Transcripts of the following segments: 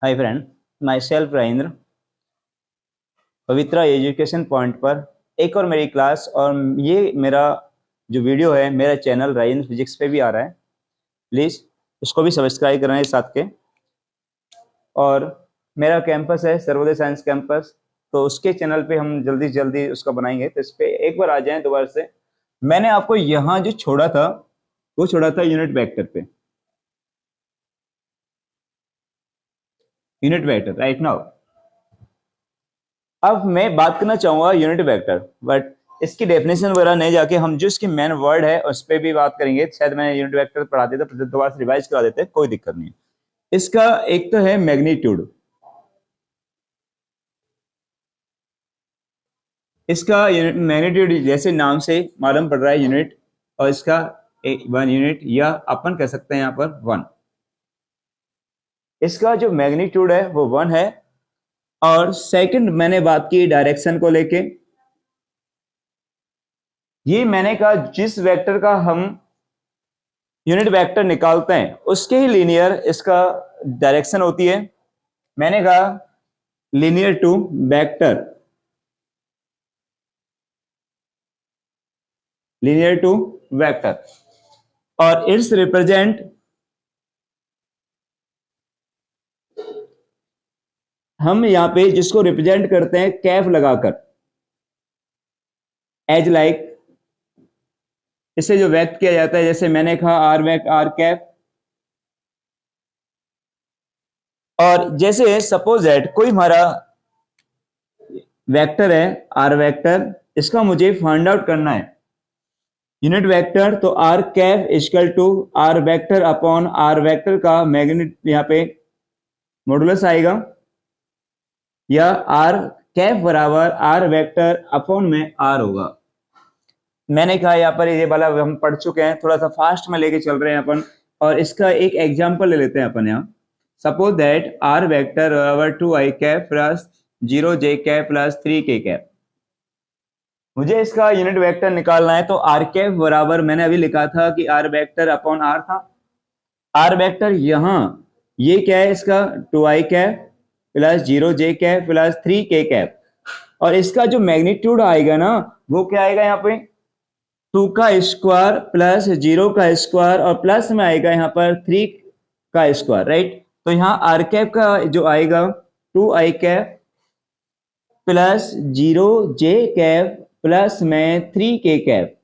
Hi friend, my self Rajendra. Pavitra education point पर एक और मेरी क्लास और ये मेरा जो वीडियो है मेरा चैनल राजेंद्र फिजिक्स पे भी आ रहा है। प्लीज़ उसको भी सब्सक्राइब करना है साथ के। और मेरा कैंपस है सर्वोदय साइंस कैंपस, तो उसके चैनल पे हम जल्दी से जल्दी उसका बनाएंगे, तो इस पर एक बार आ जाएं दोबारा से। मैंने आपको यहाँ जो छोड़ा था वो छोड़ा था यूनिट वेक्टर पे, यूनिट वेक्टर राइट नाउ। अब मैं बात करना चाहूंगा यूनिट वेक्टर, बट इसकी डेफिनेशन वगैरह नहीं जाके हम जो इसकी मेन वर्ड है उस पर भी बात करेंगे। शायद मैंने यूनिट वेक्टर पढ़ा दिया था, दोबारा से रिवाइज करा देते, कोई दिक्कत नहीं है। इसका एक तो है मैग्नीट्यूड, इसका मैग्नीट्यूड जैसे नाम से मालूम पड़ रहा है यूनिट, और इसका 1 यूनिट या अपन कह सकते हैं यहाँ पर 1। इसका जो मैग्नीट्यूड है वो 1 है। और सेकंड मैंने बात की डायरेक्शन को लेके, ये मैंने कहा जिस वेक्टर का हम यूनिट वेक्टर निकालते हैं उसके ही लीनियर इसका डायरेक्शन होती है। मैंने कहा linear to vector, linear to vector, और इट्स रिप्रेजेंट हम यहां पे जिसको रिप्रेजेंट करते हैं कैफ लगाकर, एज लाइक, इसे जो व्यक्त किया जाता है जैसे मैंने कहा आर वेक्ट आर कैफ। और जैसे सपोज दैट कोई हमारा वेक्टर है आर वेक्टर, इसका मुझे फाइंड आउट करना है यूनिट वेक्टर, तो r cap equal to r vector upon r vector का मैग्नीट्यूड यहाँ पे मॉडुलस आएगा, या आर कैफ बराबर आर वेक्टर अपॉन में आर होगा। मैंने कहा यहाँ पर ये वाला हम पढ़ चुके हैं, थोड़ा सा फास्ट में लेके चल रहे हैं अपन, और इसका एक एग्जांपल ले लेते हैं अपन यहाँ। सपोज दैट आर वेक्टर बराबर 2i cap plus 0j cap plus 3k cap. मुझे इसका यूनिट वेक्टर निकालना है, तो आर कैप बराबर मैंने अभी लिखा था कि आर वेक्टर अपॉन आर था। आर वेक्टर यहाँ ये क्या है, इसका 2i cap plus 0j cap plus 3k cap, और इसका जो मैग्नीट्यूड आएगा ना वो क्या आएगा यहाँ पे 2 का स्क्वायर प्लस 0 का स्क्वायर, और प्लस में आएगा यहाँ पर 3 का स्क्वायर, राइट। तो यहाँ आर कैप का जो आएगा 2i cap plus 0j cap plus में 3k कैप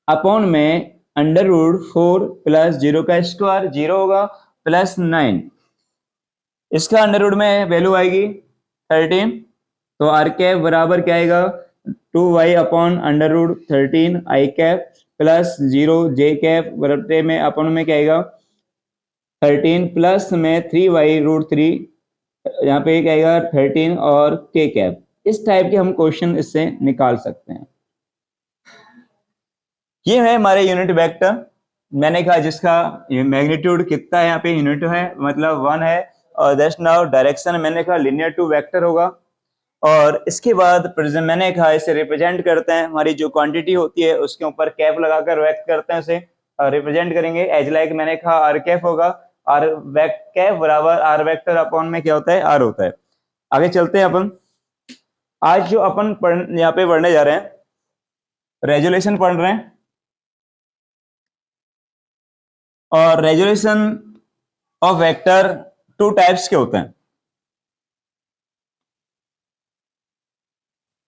अपॉन में अंडर रूट 4 प्लस 0 का स्क्वायर 0 होगा प्लस 9, इसका अंडर रूट में वैल्यू आएगी 13। तो आर कैप बराबर क्या आएगा 2y अपॉन अंडर रूट 13 आई कैप प्लस 0j कैप बराबर में अपॉन में क्या आएगा 13 प्लस में 3y रूट 3, यहाँ पे क्या आएगा 13 और k कैप। इस टाइप के हम क्वेश्चन इससे निकाल सकते हैं। ये है हमारे यूनिट वेक्टर। मैंने कहा जिसका मैग्नीट्यूड कितना है यहाँ पे यूनिट है मतलब 1 है, और जस्ट नाउ डायरेक्शन मैंने कहा लिनियर टू वेक्टर होगा। और इसके बाद मैंने कहा इसे रिप्रेजेंट करते हैं, हमारी जो क्वांटिटी होती है उसके ऊपर कैप लगाकर व्यक्त करते हैं, उसे रिप्रेजेंट करेंगे एज लाइक मैंने कहा आर कैप होगा, आर कैप बराबर आर वेक्टर अपॉन में क्या होता है आर होता है। आगे चलते हैं अपन। आज जो अपन यहाँ पे पढ़ने जा रहे हैं रेजोल्यूशन पढ़ रहे हैं, और रेजोल्यूशन ऑफ वेक्टर 2 टाइप्स के होते हैं।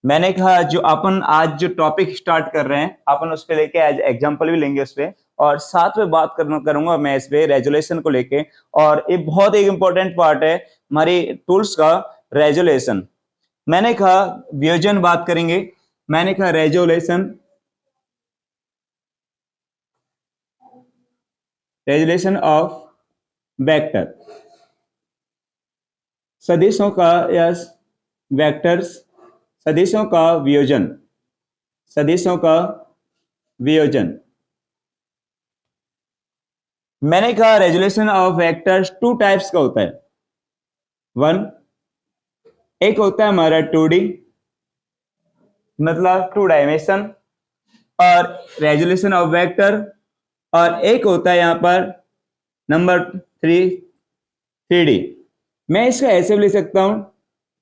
मैंने कहा जो अपन आज जो टॉपिक स्टार्ट कर रहे हैं अपन उस पे लेके आज एग्जांपल भी लेंगे उस पे, और साथ में बात करूंगा मैं इस पे रेजोल्यूशन को लेके। और ये बहुत एक इंपॉर्टेंट पार्ट है हमारी टूल्स का रेजोल्यूशन। मैंने कहा वियोजन बात करेंगे, मैंने कहा रेजोल्यूशन, रेजोल्यूशन ऑफ वेक्टर, सदिशों का या वेक्टर्स, सदिशों का वियोजन, सदिशों का वियोजन। मैंने कहा रेजोल्यूशन ऑफ वेक्टर्स 2 टाइप्स का होता है। 1, एक होता है हमारा 2D मतलब 2 डायमेंशन और रेजोल्यूशन ऑफ वेक्टर, और एक होता है यहां पर नंबर 3 3D मैं इसका ऐसे भी लिख सकता हूं,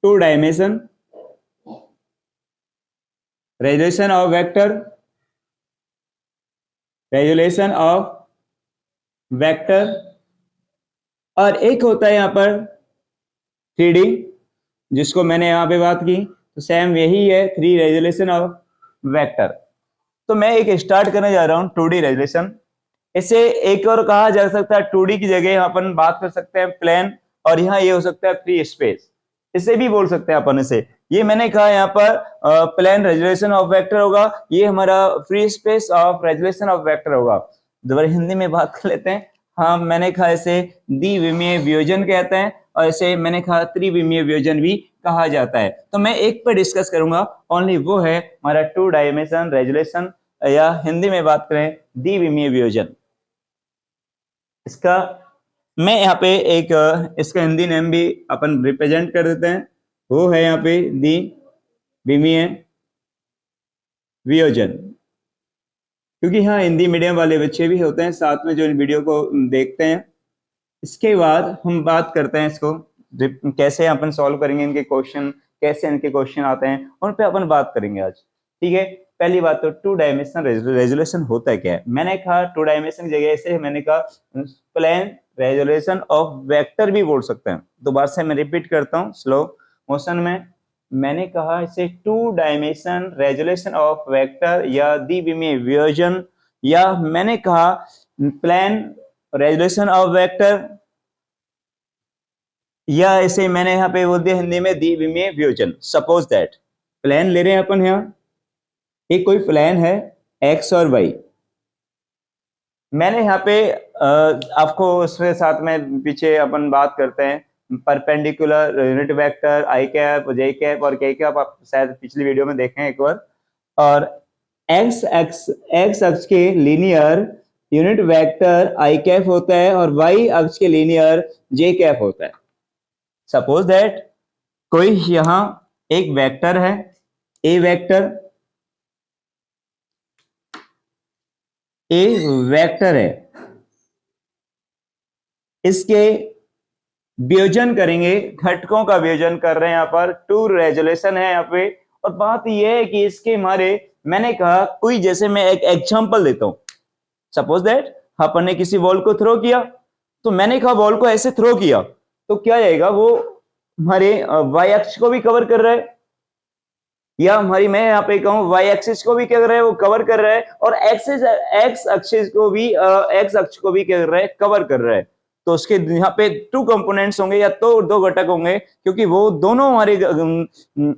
two dimension resolution of vector, resolution of vector, और एक होता है यहां पर 3D, जिसको मैंने यहां पे बात की, तो सेम यही है 3 रेजोल्यूशन ऑफ वेक्टर। तो मैं एक स्टार्ट करने जा रहा हूं 2D रेजोल्यूशन। इसे एक और कहा जा सकता है 2D की जगह अपन बात कर सकते हैं प्लेन, और यहाँ ये हो सकता है फ्री स्पेस, इसे भी बोल सकते हैं अपन इसे। ये मैंने कहा यहाँ पर प्लेन रेजोल्यूशन ऑफ वेक्टर होगा, ये हमारा free space of resolution of vector होगा। दोबारा हिंदी में बात कर लेते हैं। हाँ, मैंने कहा इसे द्विविमीय वियोजन कहते हैं, और इसे मैंने कहा त्रिविमीय वियोजन भी कहा जाता है। तो मैं एक पर डिस्कस करूंगा, ओनली वो है हमारा 2 डायमेंशन रेजोल्यूशन, या हिंदी में बात करें द्विविमीय वियोजन। इसका मैं यहाँ पे एक इसका हिंदी नेम भी अपन रिप्रेजेंट कर देते हैं, वो है यहाँ पे द्विविमीय वियोजन। क्योंकि हाँ, हिंदी मीडियम वाले बच्चे भी होते हैं साथ में जो इन वीडियो को देखते हैं। इसके बाद हम बात करते हैं इसको कैसे अपन सॉल्व करेंगे, इनके क्वेश्चन कैसे इनके क्वेश्चन आते हैं, उन पे अपन बात करेंगे आज। ठीक है, पहली बात तो 2 डायमेंशनल रेजोल्यूशन होता है क्या है। मैंने कहा 2 डायमेंशन की जगह से मैंने कहा प्लेन रेजोल्यूशन ऑफ वेक्टर भी बोल सकते हैं। दोबारा से मैं रिपीट करता हूँ स्लो मोशन में। मैंने कहा इसे 2 डायमेंशन रेजोल्यूशन ऑफ वेक्टर या द्विविमीय वियोजन, या मैंने कहा प्लेन रेजोल्यूशन ऑफ वेक्टर, या इसे मैंने यहाँ पे बोल दिया हिंदी में द्विविमीय वियोजन। सपोज दैट प्लेन ले रहे हैं अपन, यहाँ एक कोई प्लेन है एक्स और वाई। मैंने यहाँ पे आपको उसके साथ में पीछे अपन बात करते हैं परपेंडिकुलर यूनिट वेक्टर आई कैप, जे कैप और के कैप, आप शायद पिछली वीडियो में देखें एक बार। और एक्स अक्ष के लीनियर यूनिट वेक्टर आई कैप होता है, और वाई अक्ष के लीनियर जे कैप होता है। सपोज दैट कोई यहां एक वेक्टर है, ए वेक्टर है, इसके वियोजन करेंगे, घटकों का वियोजन कर रहे हैं यहाँ पर, 2 रेजोल्यूशन है यहाँ पे। और बात यह है कि इसके हमारे, मैंने कहा कोई, जैसे मैं एक एग्जांपल देता हूं। सपोज दैट अपन ने किसी बॉल को थ्रो किया, तो मैंने कहा बॉल को ऐसे थ्रो किया तो क्या जाएगा, वो हमारे वाई अक्ष को भी कवर कर रहा है, या हमारी, मैं यहाँ पे कहूँ वाई एक्सिस को भी क्या कर रहा है, वो कवर कर रहा है, और एक्स अक्ष को भी क्या कर रहा है, कवर कर रहा है। तो उसके यहाँ पे 2 कंपोनेंट्स होंगे, या तो 2 घटक होंगे, क्योंकि वो दोनों हमारे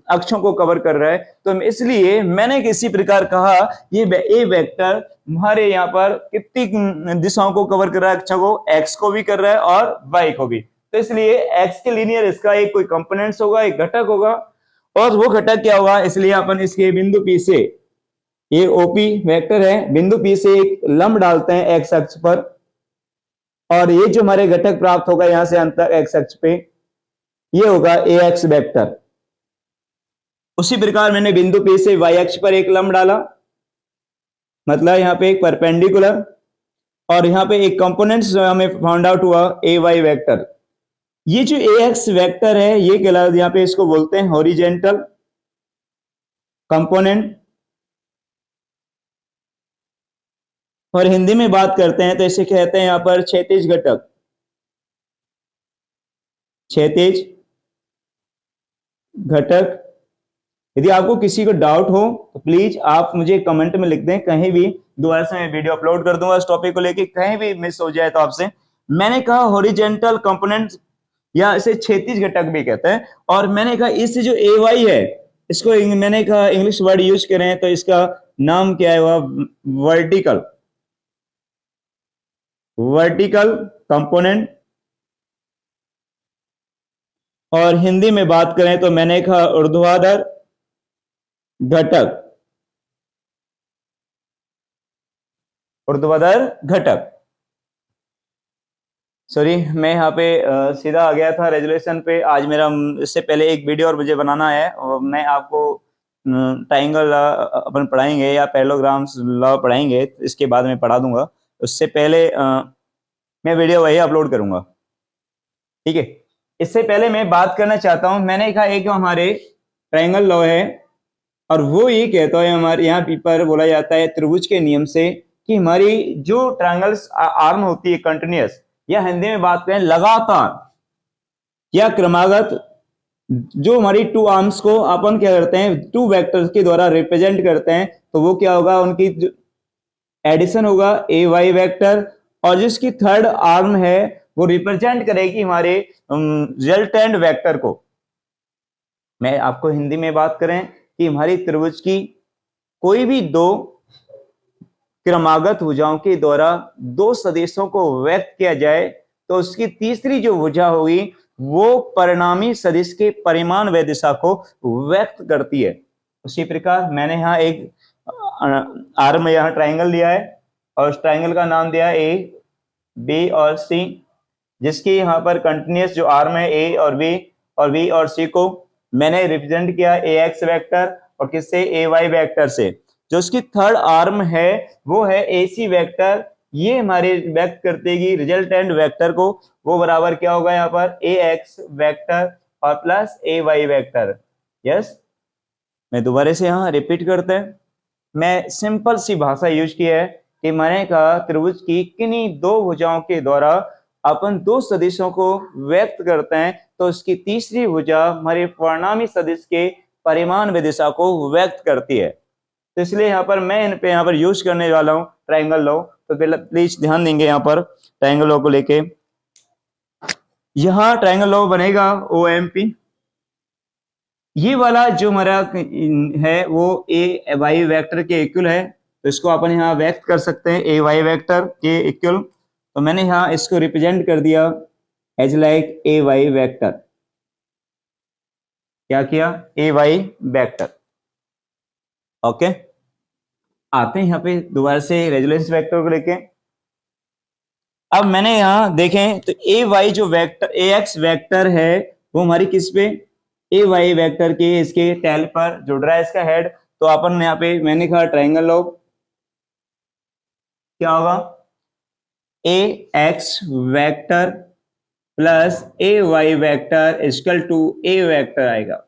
अक्षों को कवर कर रहा है। तो इसलिए मैंने किसी प्रकार कहा ये ए वेक्टर हमारे यहाँ पर कितनी दिशाओं को कवर कर रहा है, अक्षों को, एक्स को भी कर रहा है और वाई को भी। तो इसलिए एक्स के लीनियर इसका एक कोई कंपोनेंट्स होगा, एक घटक होगा, और वो घटक क्या होगा, इसलिए अपन इसके बिंदु पी से, ये ओपी वेक्टर है, बिंदु पी से एक लंब डालते हैं एक्स अक्ष पर, और ये जो हमारे घटक प्राप्त होगा यहां से अंतर एक्स अक्ष पे, ये होगा ए एक्स वेक्टर। उसी प्रकार मैंने बिंदु पी से वाई अक्ष पर एक लंब डाला, मतलब यहां पे एक परपेंडिकुलर, और यहां पे एक कंपोनेंट्स हमें फाउंड आउट हुआ ए वाई वेक्टर। ये जो ए एक्स वेक्टर है ये कहलाता है, यहां पे इसको बोलते हैं हॉरिजेंटल कंपोनेंट, और हिंदी में बात करते हैं तो इसे कहते हैं यहां पर क्षैतिज घटक, क्षैतिज घटक। यदि आपको किसी को डाउट हो तो प्लीज आप मुझे कमेंट में लिख दें, कहीं भी दोबारा से मैं वीडियो अपलोड कर दूंगा इस टॉपिक को लेके, कहीं भी मिस हो जाए तो आपसे। मैंने कहा हॉरिजेंटल कंपोनेंट या इसे क्षैतिज घटक भी कहते हैं, और मैंने कहा इससे जो ए वाई है इसको मैंने कहा इंग्लिश वर्ड यूज करें तो इसका नाम क्या है, वह वर्टिकल कंपोनेंट, और हिंदी में बात करें तो मैंने कहा ऊर्ध्वाधर घटक, ऊर्ध्वाधर घटक। सॉरी, मैं यहाँ पे सीधा आ गया था रेजोल्यूशन पे। आज मेरा इससे पहले एक वीडियो और मुझे बनाना है, और मैं आपको ट्राइंगल अपन पढ़ाएंगे या पैरेललोग्राम्स लॉ पढ़ाएंगे, इसके बाद में पढ़ा दूंगा। उससे पहले मैं वीडियो वही अपलोड करूंगा, ठीक है। इससे पहले मैं बात करना चाहता हूं, मैंने कहा एक हमारे ट्रायंगल लॉ है और वो ये कहता है, हमारे यहाँ पर बोला जाता है त्रिभुज के नियम से कि हमारी जो ट्रायंगल्स आर्म होती है कंटिन्यूअस, या हिंदी में बात करें लगातार या क्रमागत, जो हमारी टू आर्म्स को अपन क्या करते हैं टू वेक्टर्स के द्वारा रिप्रेजेंट करते हैं, तो वो क्या होगा, उनकी एडिशन होगा ए वाई वेक्टर, और जिसकी थर्ड आर्म है वो रिप्रेजेंट करेगी हमारे रिजल्टेंट वेक्टर को। मैं आपको हिंदी में बात करें कि हमारी त्रिभुज की कोई भी दो क्रमागत भुजाओं के द्वारा दो सदिशों को व्यक्त किया जाए तो उसकी तीसरी जो भुजा होगी वो परिणामी सदिश के परिमाण व दिशा को व्यक्त करती है। उसी प्रकार मैंने यहाँ एक आर्म यहाँ ट्रायंगल लिया है और उस ट्रायंगल का नाम दिया ए बी और सी, जिसकी यहाँ पर कंटिन्यूअस जो आर्म है ए और बी और सी को मैंने रिप्रेजेंट किया ए एक्स वेक्टर और किससे ए वाई वेक्टर से। जो उसकी थर्ड आर्म है वो है ए सी वेक्टर, ये हमारे व्यक्त करतेगी रिजल्टेंट वेक्टर को, वो बराबर क्या होगा यहाँ पर ए एक्स वेक्टर और plus A Y vector. Yes, मैं दोबारा से यहाँ रिपीट करते हैं, मैं सिंपल सी भाषा यूज की है कि मैंने कहा त्रिभुज की किन्हीं दो भुजाओं के द्वारा अपन दो सदिशों को व्यक्त करते हैं तो उसकी तीसरी भुजा हमारे परिणामी सदिश के परिमाण व दिशा को व्यक्त करती है। तो इसलिए यहाँ पर मैं इन पे यहाँ पर यूज करने वाला हूँ ट्रायंगल लॉ। तो प्लीज ध्यान देंगे यहाँ पर ट्रायंगल लॉ को लेके। यहाँ ट्रायंगल लॉ बनेगा OMP, ये वाला जो हमारा है वो ए वाई वेक्टर के इक्वल है, तो इसको अपन यहाँ व्यक्त कर सकते हैं ए वाई वेक्टर के इक्वल। तो मैंने यहाँ इसको रिप्रेजेंट कर दिया as like a Y vector. क्या किया, ए वाई वेक्टर। ओके, आते हैं यहाँ पे दोबारा से रेजोनेंस वेक्टर को लेके। अब मैंने यहाँ देखें तो ए वाई जो वेक्टर ए एक्स वेक्टर है वो हमारी किस पे, ए वाई वेक्टर के इसके टेल पर जुड़ रहा है इसका हेड। तो अपन यहाँ पे मैंने कहा ट्रायंगल लॉ क्या होगा, A x vector plus A Y vector equal to A vector आएगा।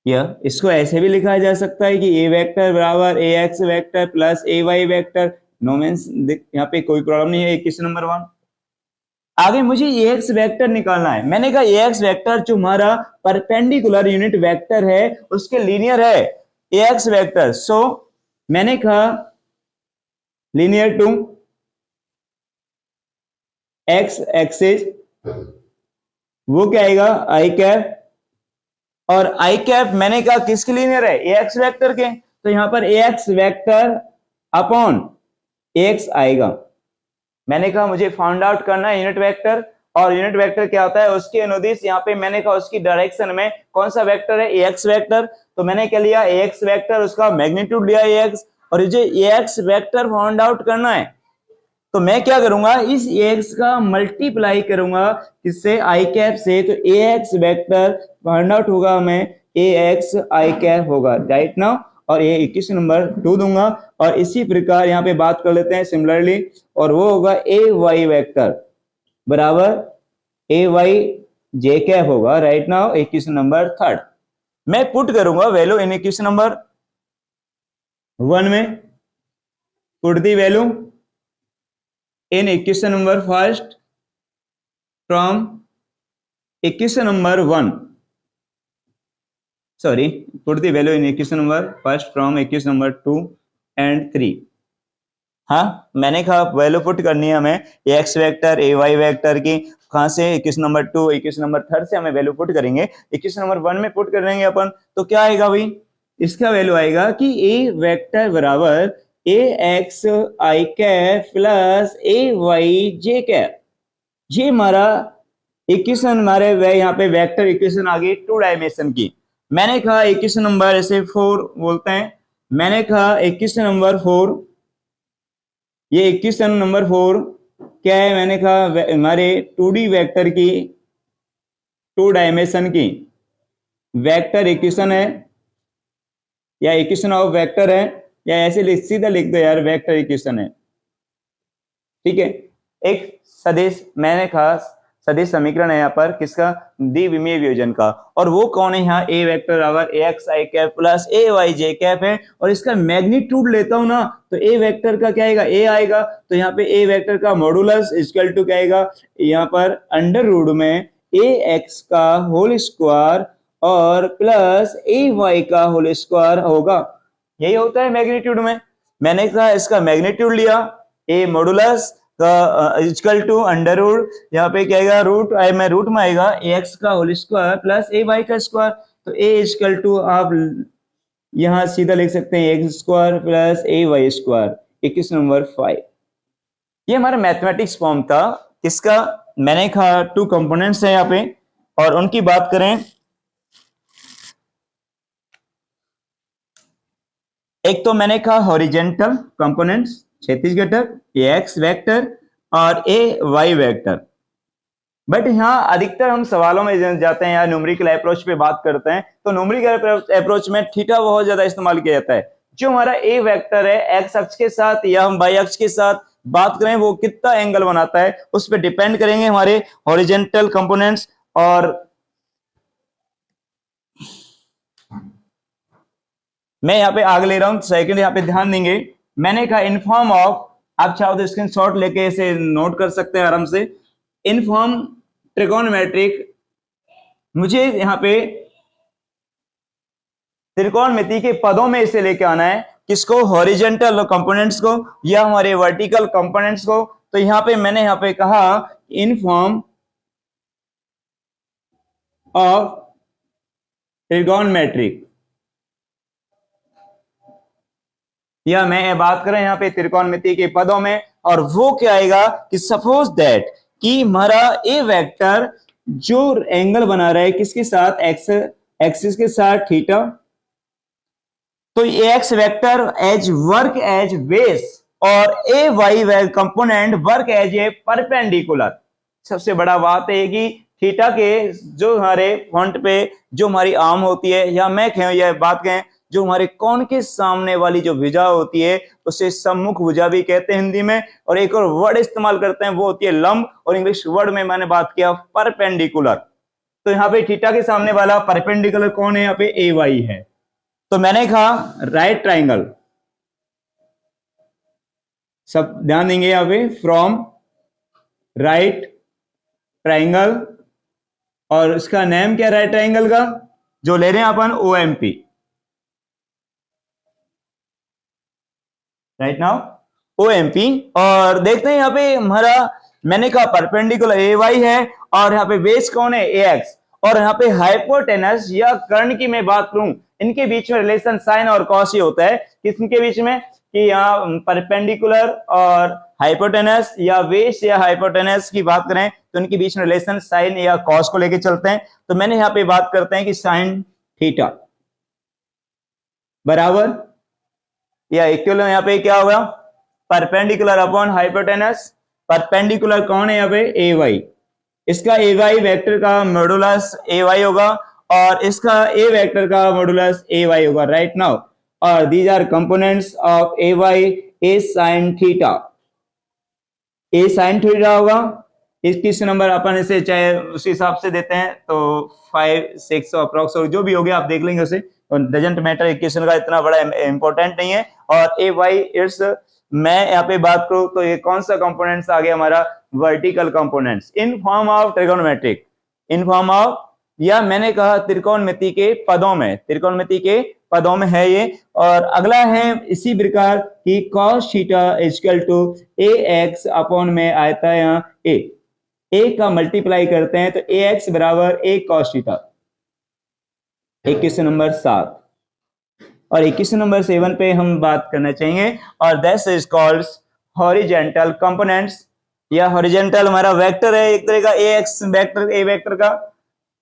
यह इसको ऐसे भी लिखा जा सकता है कि ए वेक्टर बराबर ए x vector plus A Y vector. No means यहाँ पे कोई प्रॉब्लम नहीं है। क्वेश्चन नंबर 1 आगे मुझे ए एक्स वेक्टर निकालना है। मैंने कहा ए एक्स वेक्टर जो हमारा परपेंडिकुलर यूनिट वेक्टर है उसके लीनियर है ए एक्स वेक्टर। सो मैंने कहा लीनियर टू एक्स एक्सिस, वो क्या आएगा आई कैप, और आई कैप मैंने कहा किसके लीनियर है, ए एक्स वेक्टर के। तो यहां पर ए एक्स वेक्टर अपॉन एक्स आएगा। मैंने कहा मुझे फाउंड आउट करना है यूनिट वेक्टर, और यूनिट वेक्टर क्या होता है उसके अनुदिश यहाँ पे मैंने कहा उसकी डायरेक्शन में कौन सा वेक्टर है, ए एक्स वेक्टर। तो मैंने क्या लिया, ए एक्स वेक्टर, उसका मैग्नीट्यूड लिया ए एक्स, और ये ए एक्स वेक्टर फाउंड आउट करना है तो मैं क्या करूंगा, इस एक्स का मल्टीप्लाई करूंगा किससे, आई कैप से। तो A x vector find out होगा हमें ए एक्स आई कैप होगा राइट नाउ, और ये 21 नंबर 2 दूंगा। और इसी प्रकार यहाँ पे बात कर लेते हैं सिमिलरली, और वो होगा ए वाई वेक्टर बराबर ए वाई जे कैप होगा राइट नाउ। 21 नंबर 3 मैं पुट करूंगा वैल्यू इन 21 नंबर 1 में, put the value in equation number first from equation number 1, sorry, put the value in equation number first from equation number 2 and 3। हाँ, मैंने कहा value put करनी है हमें A x vector A Y vector की, कहां से, इक्वेशन नंबर 2 इक्वेशन नंबर 3 से हमें वैल्यू पुट करेंगे। इक्वेशन नंबर 1 में पुट करेंगे अपन, तो क्या आएगा भाई, इसका वैल्यू आएगा कि ए वेक्टर बराबर ए x I cap plus A Y J cap. ये हमारा इक्वेशन हमारे यहाँ पे वेक्टर इक्वेशन आ गई 2 डायमेंशन की। मैंने कहा इक्वेशन नंबर ऐसे 4 बोलते हैं, मैंने कहा इक्वेशन नंबर 4, ये इक्वेशन नंबर 4 क्या है, मैंने कहा हमारे 2D वेक्टर की 2 डायमेंशन की वेक्टर इक्वेशन है, या इक्वेशन ऑफ वेक्टर है, या ऐसे सीधा लिख दो यार वेक्टर इक्वेशन है। ठीक है, एक सदिश मैंने कहा सदिश समीकरण है यहाँ पर किसका, द्विविमीय वियोजन का। और वो कौन है यहाँ, ए वेक्टर बराबर ए x I cap plus A Y J cap है। और इसका मैग्नीट्यूड लेता हूं ना तो ए वेक्टर का क्या आएगा, ए आएगा। तो यहाँ पे ए वेक्टर का मॉडुलस इक्वल टू क्या आएगा, यहाँ पर अंडर रूट में ए एक्स का होल स्क्वायर और प्लस ए वाई का होल स्क्वायर होगा। यही होता है मैग्नीट्यूड में। मैंने कहा इसका मैग्नीट्यूड लिया, ए मॉडुलस का इक्वल टू अंडर रूट, यहाँ पे क्या आएगा रूट में रूट में आएगा ए एक्स का whole square plus A Y का स्क्वायर। तो ए इक्वल टू आप यहाँ सीधा लिख सकते हैं x square plus A Y square. 21 number 5। ये हमारा मैथमेटिक्स फॉर्म था किसका, मैंने कहा 2 कंपोनेंट्स है यहाँ पे और उनकी बात करें। एक तो मैंने कहा हॉरिजेंटल कंपोनेंट्स, क्षैतिज घटक, ए एक्स वेक्टर और ए वाई वेक्टर। बट यहाँ अधिकतर हम सवालों में जाते हैं या न्यूमेरिकल अप्रोच पे बात करते हैं, तो न्यूमेरिकल अप्रोच में थीटा बहुत ज्यादा इस्तेमाल किया जाता है। जो हमारा ए वेक्टर है एक्स अक्ष के साथ या हम वाई अक्ष के साथ बात करें वो कितना एंगल बनाता है उस पर डिपेंड करेंगे हमारे हॉरिजेंटल कंपोनेंट्स। और मैं यहाँ पे आगे ले रहा हूं, सेकंड यहाँ पे ध्यान देंगे। मैंने कहा इन फॉर्म ऑफ, आप चाहो तो स्क्रीनशॉट लेके इसे नोट कर सकते हैं आराम से। इन फॉर्म ट्रिगोनोमेट्रिक, मुझे यहाँ पे त्रिकोणमिति के पदों में इसे लेके आना है। किसको, हॉरिजेंटल कंपोनेंट्स को या हमारे वर्टिकल कंपोनेंट्स को। तो यहाँ पे मैंने यहाँ पे कहा इन फॉर्म ऑफ ट्रिगोनोमेट्रिक, या मैं बात करें यहाँ पे त्रिकोणमिति के पदों में। और वो क्या आएगा कि सपोज दैट कि हमारा ए वेक्टर जो एंगल बना रहा है किसके साथ, एक्स एक्सिस के साथ थीटा। तो A x vector as work as base और A Y component work as a perpendicular. सबसे बड़ा बात है कि थीटा के जो हमारे फ्रंट पे जो हमारी आर्म होती है, या मैं कहें या बात कहें जो हमारे कोण के सामने वाली जो भुजा होती है उसे सम्मुख भुजा भी कहते हैं हिंदी में। और एक और वर्ड इस्तेमाल करते हैं वो होती है लंब, और इंग्लिश वर्ड में मैंने बात किया परपेंडिकुलर। तो यहाँ पे थीटा के सामने वाला परपेंडिकुलर कौन है, यहाँ पे ए वाई है। तो मैंने कहा राइट ट्राइंगल, सब ध्यान देंगे यहाँ पे, फ्रॉम राइट ट्राइंगल। और इसका नेम क्या राइट ट्राइंगल का जो ले रहे हैं अपन, OMP, राइट नाउ OMP। और देखते हैं यहाँ पे हमारा, मैंने कहा परपेंडिकुलर ए वाई है और यहाँ पे बेस कौन है, ए एक्स। और यहाँ पे हाइपोटेनस या कर्ण की मैं बात करूं, इनके बीच में रिलेशन साइन और कॉस ही होता है। किसके बीच में, कि यहाँ परपेंडिकुलर और हाइपोटेनस या बेस या हाइपोटेनस की बात करें तो इनके बीच में रिलेशन साइन या कॉस को लेके चलते हैं। तो मैंने यहाँ पे बात करते हैं कि साइन थीटा बराबर या इक्वल, यहाँ पे क्या होगा, परपेंडिकुलर अपॉन हाइपोटेनस। परपेंडिकुलर कौन है यहाँ पे, ए वाई। इसका ए वाई वेक्टर का मॉडुलस ए वाई होगा और इसका ए वेक्टर का मॉडुलस ए वाई होगा, राइट नाउ। और these are components of a y, a sine theta. A sine theta होगा 21 नंबर, अपन इसे चाहे उस हिसाब से देते हैं तो 5 6 अप्रोक्स जो भी हो गया आप देख लेंगे उसे, डजेंट मैटर, इक्वेशन का इतना बड़ा इंपॉर्टेंट नहीं है। और ए वाई इट्स, मैं यहाँ पे बात करूं तो ये कौन सा कंपोनेंट्स आ गया हमारा, vertical components in form of trigonometric, in form of, या मैंने कहा त्रिकोणमिति के पदों में, त्रिकोणमिति के पदों में है ये। और अगला है इसी प्रकार की cos theta equal to A x upon में आता है यहाँ ए का मल्टीप्लाई करते हैं तो ए एक्स बराबर ए cos थीटा। 21 नंबर 7 और 21 नंबर 7 पे हम बात करना चाहेंगे, और that is called horizontal components, या हॉरिजेंटल हमारा वेक्टर है एक तरह का, ए एक्स वेक्टर, ए वेक्टर का।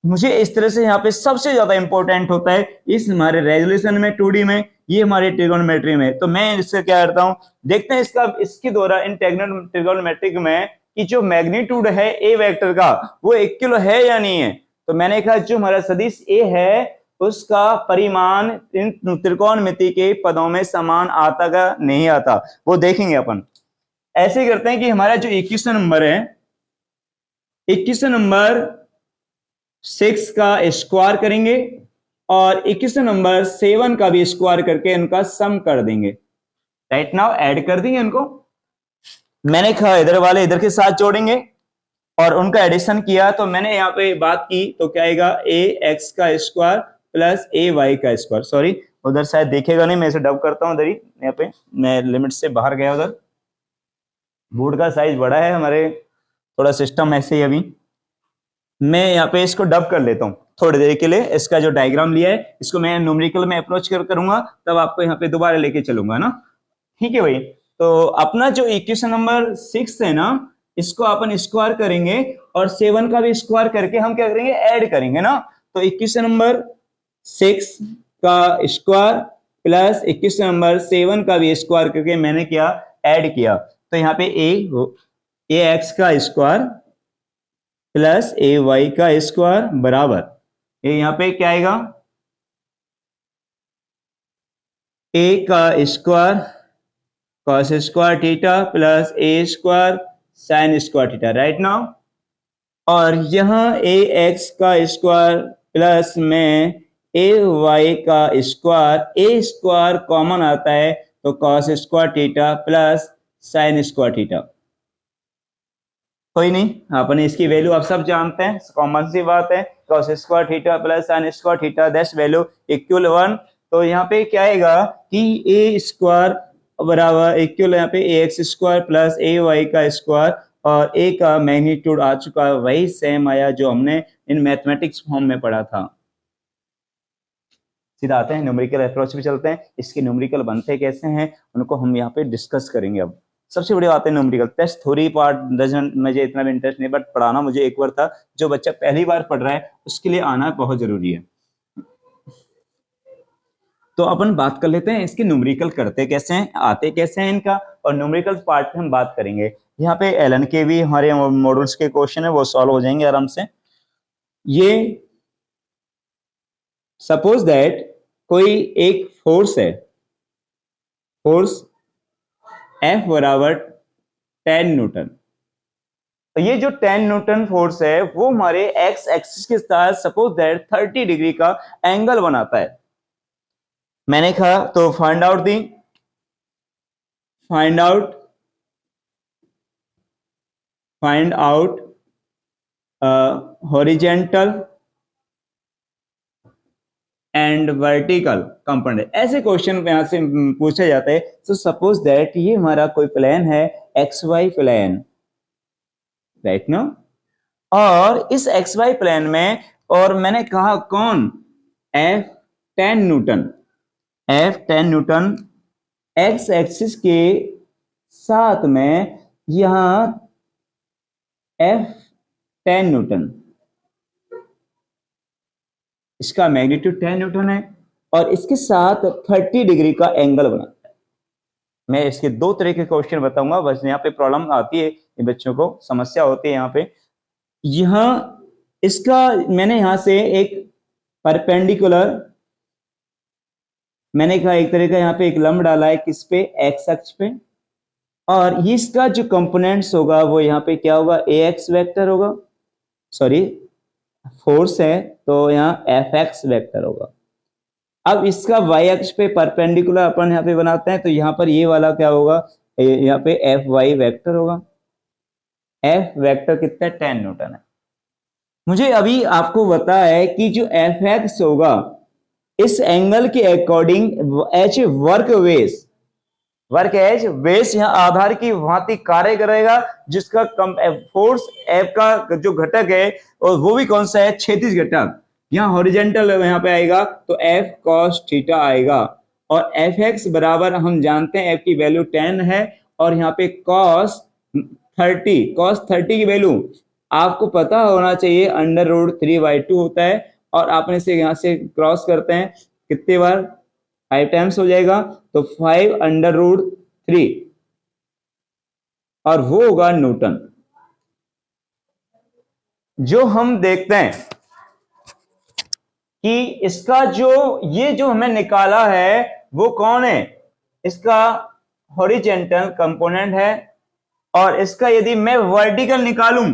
मुझे इस तरह से यहाँ पे सबसे ज्यादा इंपॉर्टेंट होता है इस हमारे रेजोल्यूशन में 2D में, ये हमारे ट्रिगोनोमेट्री में। तो मैं इससे क्या करता हूँ, देखते हैं इसका, इसके द्वारा इन ट्रिगोनोमेट्रिक में कि जो मैग्नीट्यूड है ए वेक्टर का वो 1 किलो है या नहीं है। तो मैंने कहा जो हमारा सदिश ए है उसका परिमाण इन त्रिकोणमिति के पदों में समान आता का नहीं आता, वो देखेंगे अपन। ऐसे करते हैं कि हमारा जो 21 नंबर है, इक्वेशन नंबर 6 का स्क्वायर करेंगे और इक्वेशन नंबर 7 का भी स्क्वायर करके उनका सम कर देंगे। राइट नाउ ऐड कर देंगे उनको। मैंने कहा इधर वाले इधर के साथ जोड़ेंगे और उनका एडिशन किया तो मैंने यहाँ पे बात की तो क्या आएगा, ए एक्स का स्क्वायर प्लस ए वाई का स्क्वायर। सॉरी उधर शायद देखेगा नहीं, मैं इसे डब करता हूँ उधर ही, यहाँ पे मैं लिमिट से बाहर गया उधर। बोर्ड का साइज बड़ा है हमारे, थोड़ा सिस्टम ऐसे ही। अभी मैं यहाँ पे इसको डब कर लेता हूँ थोड़ी देर के लिए। इसका जो डायग्राम लिया है इसको मैं न्यूमेरिकल में अप्रोच करूंगा, तब आपको यहाँ पे दोबारा लेके चलूंगा ना। ठीक है भाई, तो अपना जो इक्वेशन नंबर 6 है ना, इसको अपन स्क्वायर करेंगे और 7 का भी स्क्वायर करके हम क्या करेंगे, ऐड करेंगे ना। तो इक्वेशन नंबर 6 का स्क्वायर प्लस इक्वेशन नंबर 7 का भी स्क्वायर करके मैंने क्या ऐड किया। तो यहाँ पे ए एक्स का स्क्वायर प्लस ए वाई का स्क्वायर बराबर, ये यहाँ पे क्या आएगा, ए का square cos square theta plus A square sine square theta. Right now, और यहां ए एक्स का स्क्वायर प्लस में ए वाई का स्क्वायर, ए स्क्वायर कॉमन आता है तो cos square theta plus sine square theta. कोई नहीं, आपने इसकी वैल्यू आप सब जानते हैं, कॉमन सी बात है, cos square theta plus sine square theta that's value equal 1। तो यहाँ पे क्या आएगा कि ए स्क्वायर बराबर इक्वल यहाँ पे A x square plus A Y का स्क्वायर, और ए का मैग्नीट्यूड आ चुका है वही सेम आया जो हमने इन मैथमेटिक्स फॉर्म में पढ़ा था। सीधा आते हैं न्यूमेरिकल अप्रोच पे चलते हैं। इसके न्यूमेरिकल बनते कैसे हैं उनको हम यहाँ पे डिस्कस करेंगे। अब सबसे बड़ी बात है numerical. Test theory part doesn't, मुझे इतना भी इंटरेस्ट नहीं, बट पढ़ाना मुझे एक बार था। जो बच्चा पहली बार पढ़ रहा है उसके लिए आना बहुत जरूरी है। तो अपन बात कर लेते हैं इसके न्यूमेरिकल करते कैसे हैं, आते कैसे हैं इनका, और न्यूमेरिकल पार्ट में हम बात करेंगे। यहाँ पे एलन के भी हमारे मॉड्यूल्स के क्वेश्चन है वो सॉल्व हो जाएंगे आराम से। ये सपोज दैट कोई एक फोर्स है, फोर्स F बराबर 10 न्यूटन। तो ये जो 10 न्यूटन फोर्स है वो हमारे एक्स एक्सिस के साथ सपोज दैट 30 डिग्री का एंगल बनाता है। मैंने कहा तो find out horizontal and vertical component. ऐसे क्वेश्चन यहां से पूछा जाता है। तो सपोज दैट ये हमारा कोई प्लेन है x y plane, right no, और इस एक्स वाई प्लेन में, और मैंने कहा कौन, F10 न्यूटन एक्स एक्सिस के साथ में यहां F10 न्यूटन, इसका मैग्नीट्यूड 10 न्यूटन है और इसके साथ 30 डिग्री का एंगल बनाता है। मैं इसके दो तरह के क्वेश्चन बताऊंगा, बस यहाँ पे प्रॉब्लम आती है, बच्चों को समस्या होती है यहाँ पे। यहां इसका मैंने यहां से एक परपेंडिकुलर, मैंने कहा एक तरह का यहाँ पे एक लंब डाला है किस पे, एक्स अक्ष पे, और इसका जो कंपोनेंट्स होगा वो यहाँ पे क्या होगा, ए एक्स वेक्टर होगा, सॉरी फोर्स है तो यहाँ एफ एक्स वेक्टर होगा। अब इसका वाई अक्ष पे परपेंडिकुलर अपन यहाँ पे बनाते हैं तो यहाँ पर ये वाला क्या होगा, यहाँ पे एफ वाई वेक्टर होगा। एफ वेक्टर कितना, 10 न्यूटन है। मुझे अभी आपको बताया है कि जो एफ एक्स होगा इस एंगल के according h work as base यहाँ आधार की भांति कार्य करेगा, जिसका फोर्स एफ का जो घटक है और वो भी कौन सा है, क्षैतिज घटक। यहाँ हॉरिजेंटल यहाँ पे आएगा तो एफ कॉस थीटा आएगा, और एफ एक्स बराबर हम जानते हैं एफ की वैल्यू 10 है, और यहाँ पे कॉस 30 की वैल्यू आपको पता होना चाहिए √3/2 होता है, और आपने से यहाँ से क्रॉस करते हैं कितने बार, 5 टाइम्स हो जाएगा तो 5√3, और वो होगा न्यूटन। जो हम देखते हैं कि इसका जो ये जो हमें निकाला है वो कौन है, इसका हॉरिजेंटल कंपोनेंट है, और इसका यदि मैं वर्टिकल निकालूं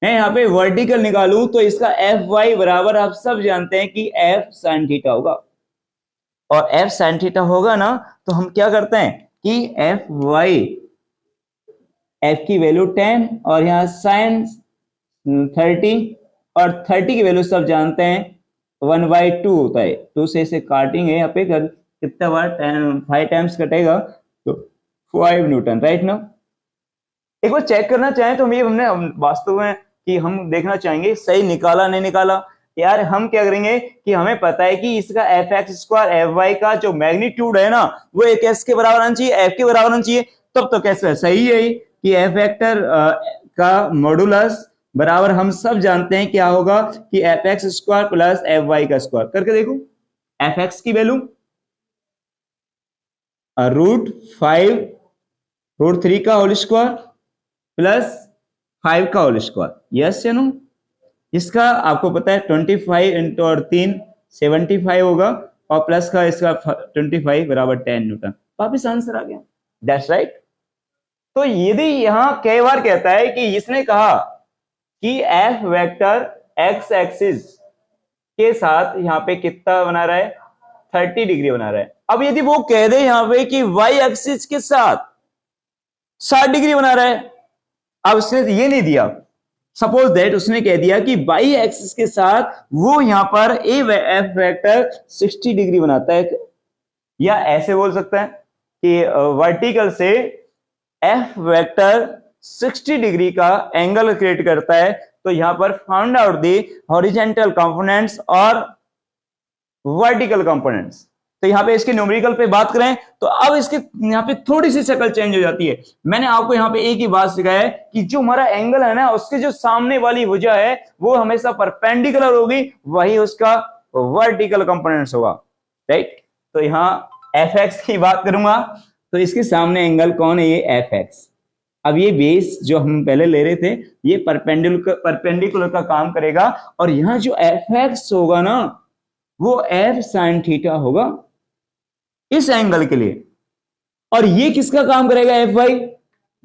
मैं यहाँ पे वर्टिकल निकालूं तो इसका एफ वाई बराबर आप सब जानते हैं कि एफ साइन थीटा होगा, और एफ साइन थीटा होगा ना, तो हम क्या करते हैं कि एफ वाई, एफ की वैल्यू 10 और यहाँ साइन 30, और 30 की वैल्यू सब जानते हैं 1/2 होता है, 2 से इसे काटेंगे यहाँ पे कितना बार 5 टाइम्स कटेगा तो 5 न्यूटन, राइट ना। एक बार चेक करना चाहें तो हमने वास्तव में कि हम देखना चाहेंगे सही निकाला नहीं निकाला। यार हम क्या करेंगे कि हमें पता है कि इसका f x square f y का जो मैग्नीट्यूड है ना वो एक एस के बराबर आना चाहिए, एफ के बराबर आना चाहिए, तब तो कैसे सही है कि एफ वेक्टर का मॉडुलस बराबर हम सब जानते हैं क्या होगा कि f x square plus f y का स्क्वायर। करके देखो, एफ एक्स की वैल्यू √5 √3 का होल स्क्वायर प्लस 5 का होल स्क्वायर, यस या नो। इसका आपको पता है 25 इंटू और 3 75 होगा, और प्लस का इसका 25 बराबर 10 न्यूटन। वापिस आंसर आ गया, दैट्स राइट। तो यदि यहां कई बार कहता है कि इसने कहा कि एफ वेक्टर एक्स एक्सिस के साथ यहाँ पे कितना बना रहा है 30 डिग्री बना रहा है। अब यदि वो कह दे यहाँ पे कि वाई एक्सिस के साथ 60 डिग्री बना रहा है, अब उसने ये नहीं दिया, सपोज दैट उसने कह दिया कि बाई एक्सिस के साथ वो यहां पर एफ वेक्टर 60 डिग्री बनाता है, या ऐसे बोल सकता है कि वर्टिकल से एफ वेक्टर 60 डिग्री का एंगल क्रिएट करता है, तो यहां पर find out the horizontal components और वर्टिकल कंपोनेंट्स। तो यहाँ पे इसके न्यूमेरिकल पे बात करें तो अब इसके यहाँ पे थोड़ी सी शक्ल चेंज हो जाती है। मैंने आपको यहाँ पे एक ही बात सिखाया है कि जो हमारा एंगल है ना उसके जो सामने वाली भुजा है वो हमेशा परपेंडिकुलर होगी, वही उसका वर्टिकल कंपोनेंट्स होगा, राइट। तो यहाँ एफ एक्स की बात करूंगा तो इसके सामने एंगल कौन है, ये एफ एक्स। अब ये बेस जो हम पहले ले रहे थे ये परपेंडिकुलर का काम करेगा, और यहाँ जो एफ एक्स होगा ना वो एफ साइन थीटा होगा इस एंगल के लिए, और ये किसका काम करेगा, एफ वाई,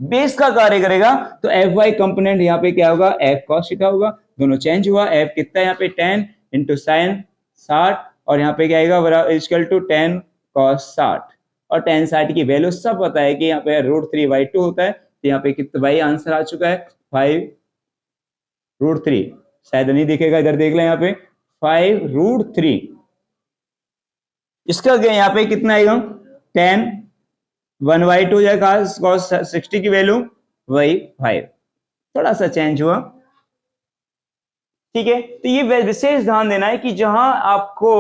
बेस का कार्य करेगा। तो एफ वाई कंपोनेंट यहाँ पे क्या होगा, एफ कॉस थीटा होगा। दोनों चेंज हुआ, एफ कितना है यहाँ पे 10 इंटू साइन 60, और यहाँ पे क्या आएगा बराबर इक्वल टू 10 कॉस 60, और 10 60 की वैल्यू सब पता है कि यहाँ पे √3/2 होता है। तो यहाँ पे कितना भाई आंसर आ चुका है 5√3, शायद नहीं दिखेगा, इधर देख लें यहाँ पे 5√3। इसका यहाँ पे कितना आएगा 10 1/2 जाएगा, cos 60 की वैल्यू वही 5, थोड़ा सा चेंज हुआ, ठीक है। तो ये विशेष ध्यान देना है कि जहां आपको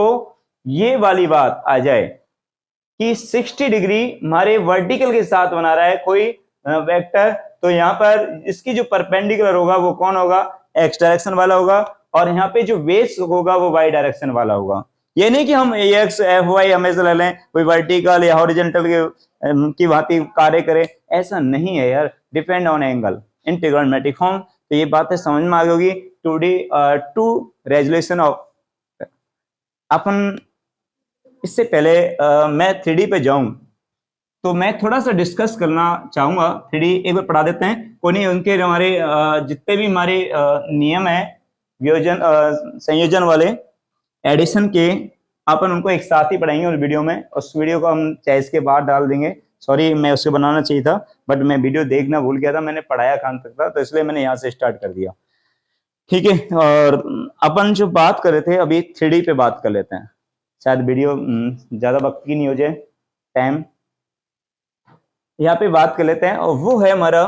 ये वाली बात आ जाए कि 60 डिग्री हमारे वर्टिकल के साथ बना रहा है कोई वेक्टर, तो यहाँ पर इसकी जो परपेंडिकुलर होगा वो कौन होगा, एक्स डायरेक्शन वाला होगा, और यहाँ पे जो बेस होगा वो वाई डायरेक्शन वाला होगा। ये नहीं कि हम एक्स एफ वाई हमेशा ले लें, कोई वर्टिकल या हॉरिजॉन्टल की भांति कार्य करे, ऐसा नहीं है यार, depend on angle in trigonometric form. तो ये बातें समझ में आ गई होगी। टू रेजोल्यूशन ऑफ, अपन इससे पहले मैं 3D पे जाऊं तो मैं थोड़ा सा डिस्कस करना चाहूंगा। 3D एक बार पढ़ा देते हैं, कोई नहीं, उनके हमारे जितने भी हमारे नियम है वियोजन संयोजन वाले एडिशन के, अपन उनको एक साथ ही पढ़ाएंगे उस वीडियो में। उस वीडियो को हम चॉइस के बाद डाल देंगे, सॉरी मैं उसको बनाना चाहिए था बट मैं वीडियो देखना भूल गया था, मैंने पढ़ाया कहाँ तक था, तो इसलिए मैंने यहाँ से स्टार्ट कर दिया, ठीक है। और अपन जो बात कर रहे थे अभी 3D पे बात कर लेते हैं, शायद वीडियो ज्यादा वक्त की नहीं हो जाए, टाइम यहाँ पे बात कर लेते हैं, और वो है हमारा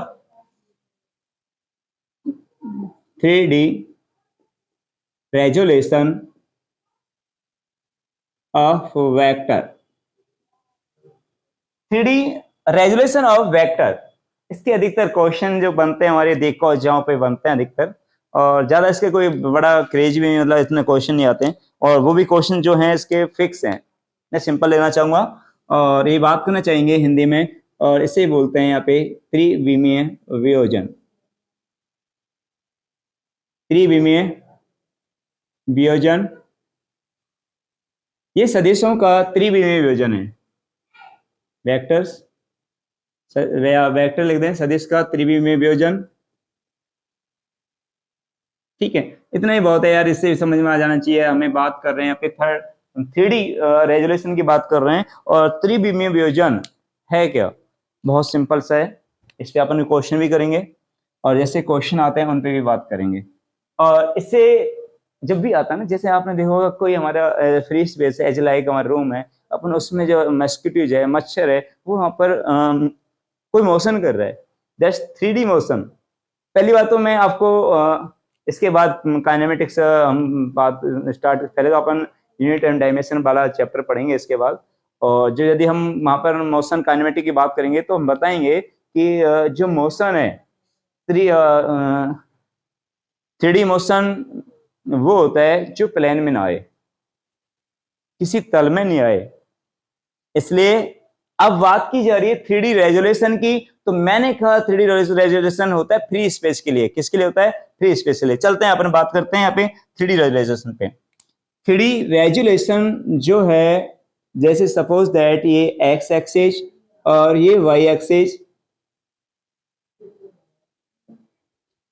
3D resolution of vector. 3D resolution of vector, इसके अधिकतर क्वेश्चन जो बनते हैं हमारे देखो जहाँ पे बनते हैं अधिकतर, और ज्यादा इसके कोई बड़ा क्रेज भी मतलब इतने क्वेश्चन नहीं आते हैं, और वो भी क्वेश्चन जो हैं इसके फिक्स हैं, मैं सिंपल लेना चाहूंगा और ये बात करना चाहेंगे हिंदी में, और इसे बोलते हैं यहाँ पे त्रिविमीय वियोजन। त्रिविमीय वियोजन ये सदिशों का त्रिविमीय वियोजन है। वेक्टर्स वेक्टर लिख दें, सदिश का त्रिविमीय वियोजन। ठीक है, इतना ही बहुत है यार, इससे समझ में आ जाना चाहिए। हमें बात कर रहे हैं यहाँ पे थ्री डी रेजोल्यूशन की बात कर रहे हैं, और त्रिविमीय वियोजन है क्या? बहुत सिंपल सा है। इस पे अपन क्वेश्चन भी करेंगे, और जैसे क्वेश्चन आते हैं उन पे भी बात करेंगे। और इससे जब भी आता है ना, जैसे आपने देखा होगा कोई हमारा फ्री स्पेस है, एज लाइक हमारा रूम है, अपन उसमें जो मस्किटोज है, मच्छर है, वो वहां पर कोई मोशन कर रहा है, दैट्स 3D मोशन। पहली बात तो मैं आपको इसके बाद काइनेमेटिक्स हम बात स्टार्ट, पहले तो अपन यूनिट एंड डायमेंशन वाला चैप्टर पढ़ेंगे इसके बाद। और जो यदि हम वहां पर मोशन काइनेमेटिक की बात करेंगे तो हम बताएंगे कि जो मोशन है, थ्री डी मोशन वो होता है जो प्लेन में ना आए, किसी तल में नहीं आए। इसलिए अब बात की जा रही है 3D रेजोल्यूशन की, तो मैंने कहा 3D रेजोल्यूशन होता है फ्री स्पेस के लिए। किसके लिए होता है? फ्री स्पेस के लिए। चलते हैं अपन बात करते हैं यहाँ पे 3D रेजोल्यूशन पे। 3D रेजोल्यूशन जो है, जैसे सपोज दैट ये एक्स एक्सिस और ये वाई एक्सिस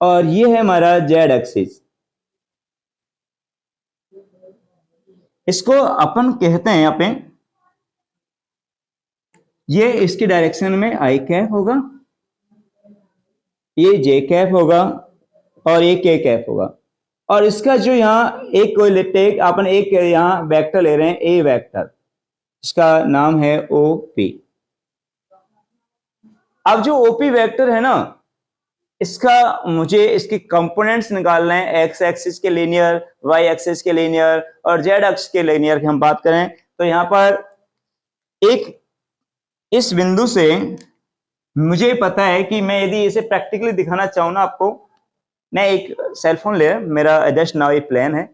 और ये है हमारा जेड एक्सिस, इसको अपन कहते हैं यहाँ पे, ये इसकी डायरेक्शन में आई कैप होगा, ये जे कैप होगा और ये के कैप होगा। और इसका जो यहाँ एक कोई लेते अपन एक यहाँ वेक्टर ले रहे हैं, ए वेक्टर, इसका नाम है ओपी। अब जो ओपी वेक्टर है ना, इसका मुझे इसके कंपोनेंट्स निकालना है, एक्स एक्सिस के लीनियर, वाई एक्सिस के लीनियर और जेड अक्ष के लीनियर की हम बात करें तो यहाँ पर एक इस बिंदु से मुझे पता है कि मैं यदि इसे प्रैक्टिकली दिखाना चाहूँ ना आपको, मैं एक सेलफोन ले, मेरा जस्ट नाउ ये प्लेन है,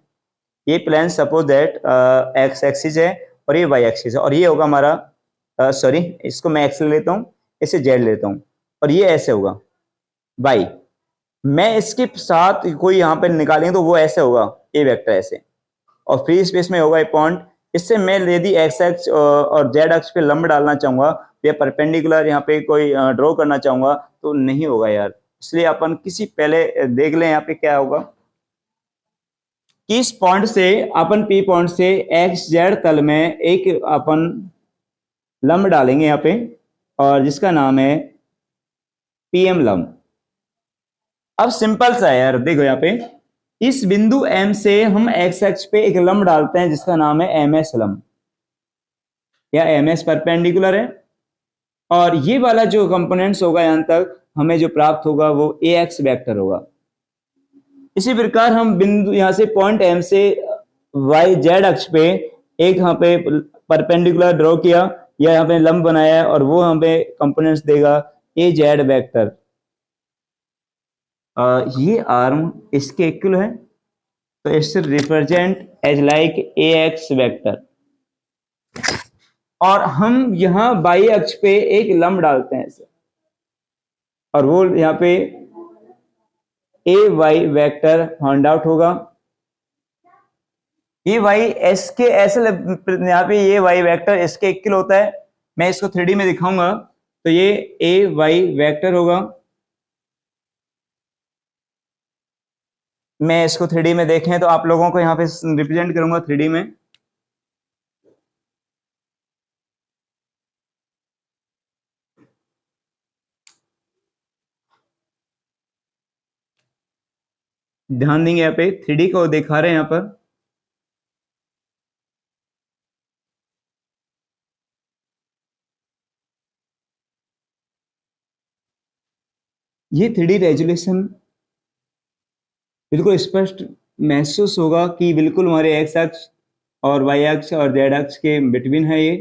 ये plane suppose that x axis है और ये वाई एक्सिस है, और ये होगा हमारा सॉरी इसको मैं एक्स ले लेता हूँ, इसे जेड लेता हूँ, और ये ऐसे होगा वाई। मैं इसके साथ कोई यहाँ पे निकालेंगे तो वो ऐसे होगा, ए वेक्टर ऐसे, और फ्री स्पेस में होगा ये पॉइंट। इससे मैं यदि एक्स एक्स और जेड अक्ष पे लंब डालना चाहूंगा या परपेंडिकुलर यहाँ पे कोई ड्रॉ करना चाहूंगा तो नहीं होगा यार। इसलिए अपन किसी पहले देख लें यहाँ पे क्या होगा कि इस पॉइंट से अपन पी पॉइंट से एक्स जेड तल में एक अपन लंब डालेंगे यहाँ पे, और जिसका नाम है पीएम लंब। अब सिंपल सा है यार, देखो यहाँ पे इस बिंदु एम से हम एक्स एक्स पे एक लंब डालते हैं जिसका नाम है एम एस लंब, या एम एस परपेंडिकुलर है, और ये वाला जो कंपोनेंट्स होगा यहां तक हमें जो प्राप्त होगा वो ए एक्स वेक्टर होगा। इसी प्रकार हम बिंदु यहां से पॉइंट एम से वाई जेड अक्ष पे एक यहाँ पे परपेंडिकुलर ड्रॉ किया या यहाँ पे लंब बनाया है, और वो हमें कंपोनेंट्स देगा ए जेड वेक्टर। ये आर्म इसके इक्वल है तो it's represent as like a x vector, और हम यहां बाई अक्ष पे एक लंब डालते हैं ऐसे, और वो यहाँ पे a Y vector find out होगा। ये वाई एस के ऐसे यहाँ पे ये वाई वेक्टर इसके इक्वल होता है। मैं इसको 3D में दिखाऊंगा तो ये ए वाई वेक्टर होगा। मैं इसको 3D में देखें तो आप लोगों को यहाँ पे रिप्रेजेंट करूंगा 3D में। ध्यान देंगे यहाँ पे 3D को दिखा रहे हैं यहाँ पर। ये 3D रेजोल्यूशन बिल्कुल स्पष्ट महसूस होगा कि बिल्कुल हमारे एक्स अक्ष और वाई अक्ष और जेड अक्ष के बिटवीन है ये।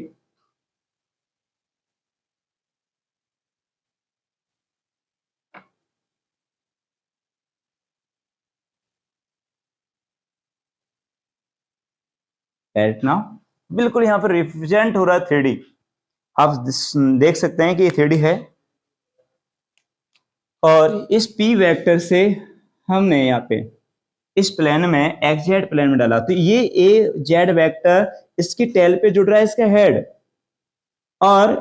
एट नाउ बिल्कुल यहाँ पर रिप्रेजेंट हो रहा है 3D। आप देख सकते हैं कि ये 3D है, और इस P वेक्टर से हमने यहाँ पे इस प्लेन में एक्स जेड प्लेन में डाला, तो ये ए जेड वेक्टर इसकी टेल पे जुड़ रहा है, इसका हेड, और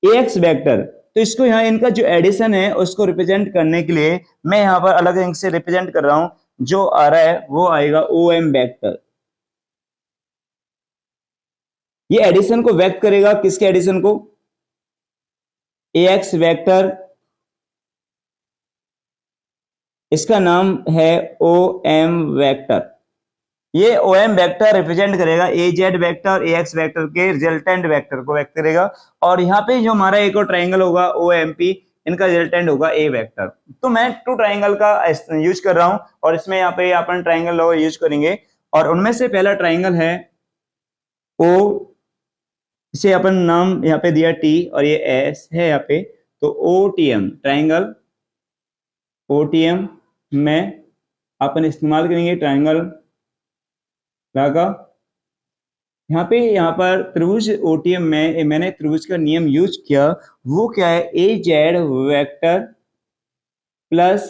ए एक्स वेक्टर, तो इसको यहाँ इनका जो एडिशन है उसको रिप्रेजेंट करने के लिए मैं यहाँ पर अलग रंग से रिप्रेजेंट कर रहा हूँ। जो आ रहा है वो आएगा ओ एम वेक्टर। ये एडिशन को व्यक्त करेगा, किसके एडिशन को? ए एक्स वेक्टर, इसका नाम है ओ एम वेक्टर। ये ओ एम वेक्टर रिप्रेजेंट करेगा A Z vector A x vector के रिजल्टेंट वेक्टर को व्यक्त करेगा। और यहाँ पे जो हमारा एक और ट्राइंगल होगा ओ एम पी, इनका रिजल्टेंट होगा ए वेक्टर। तो मैं टू ट्राइंगल का यूज कर रहा हूं और इसमें यहाँ पे अपन ट्राइंगल यूज करेंगे। और उनमें से पहला ट्राइंगल है ओ, इसे अपन नाम यहाँ पे दिया टी और ये एस है यहाँ पे, तो O T M triangle O T M में अपन इस्तेमाल करेंगे ट्राइंगल का। यहाँ पर त्रिभुज ओटीएम में मैंने त्रिभुज का नियम यूज किया, वो क्या है? ए जेड वेक्टर प्लस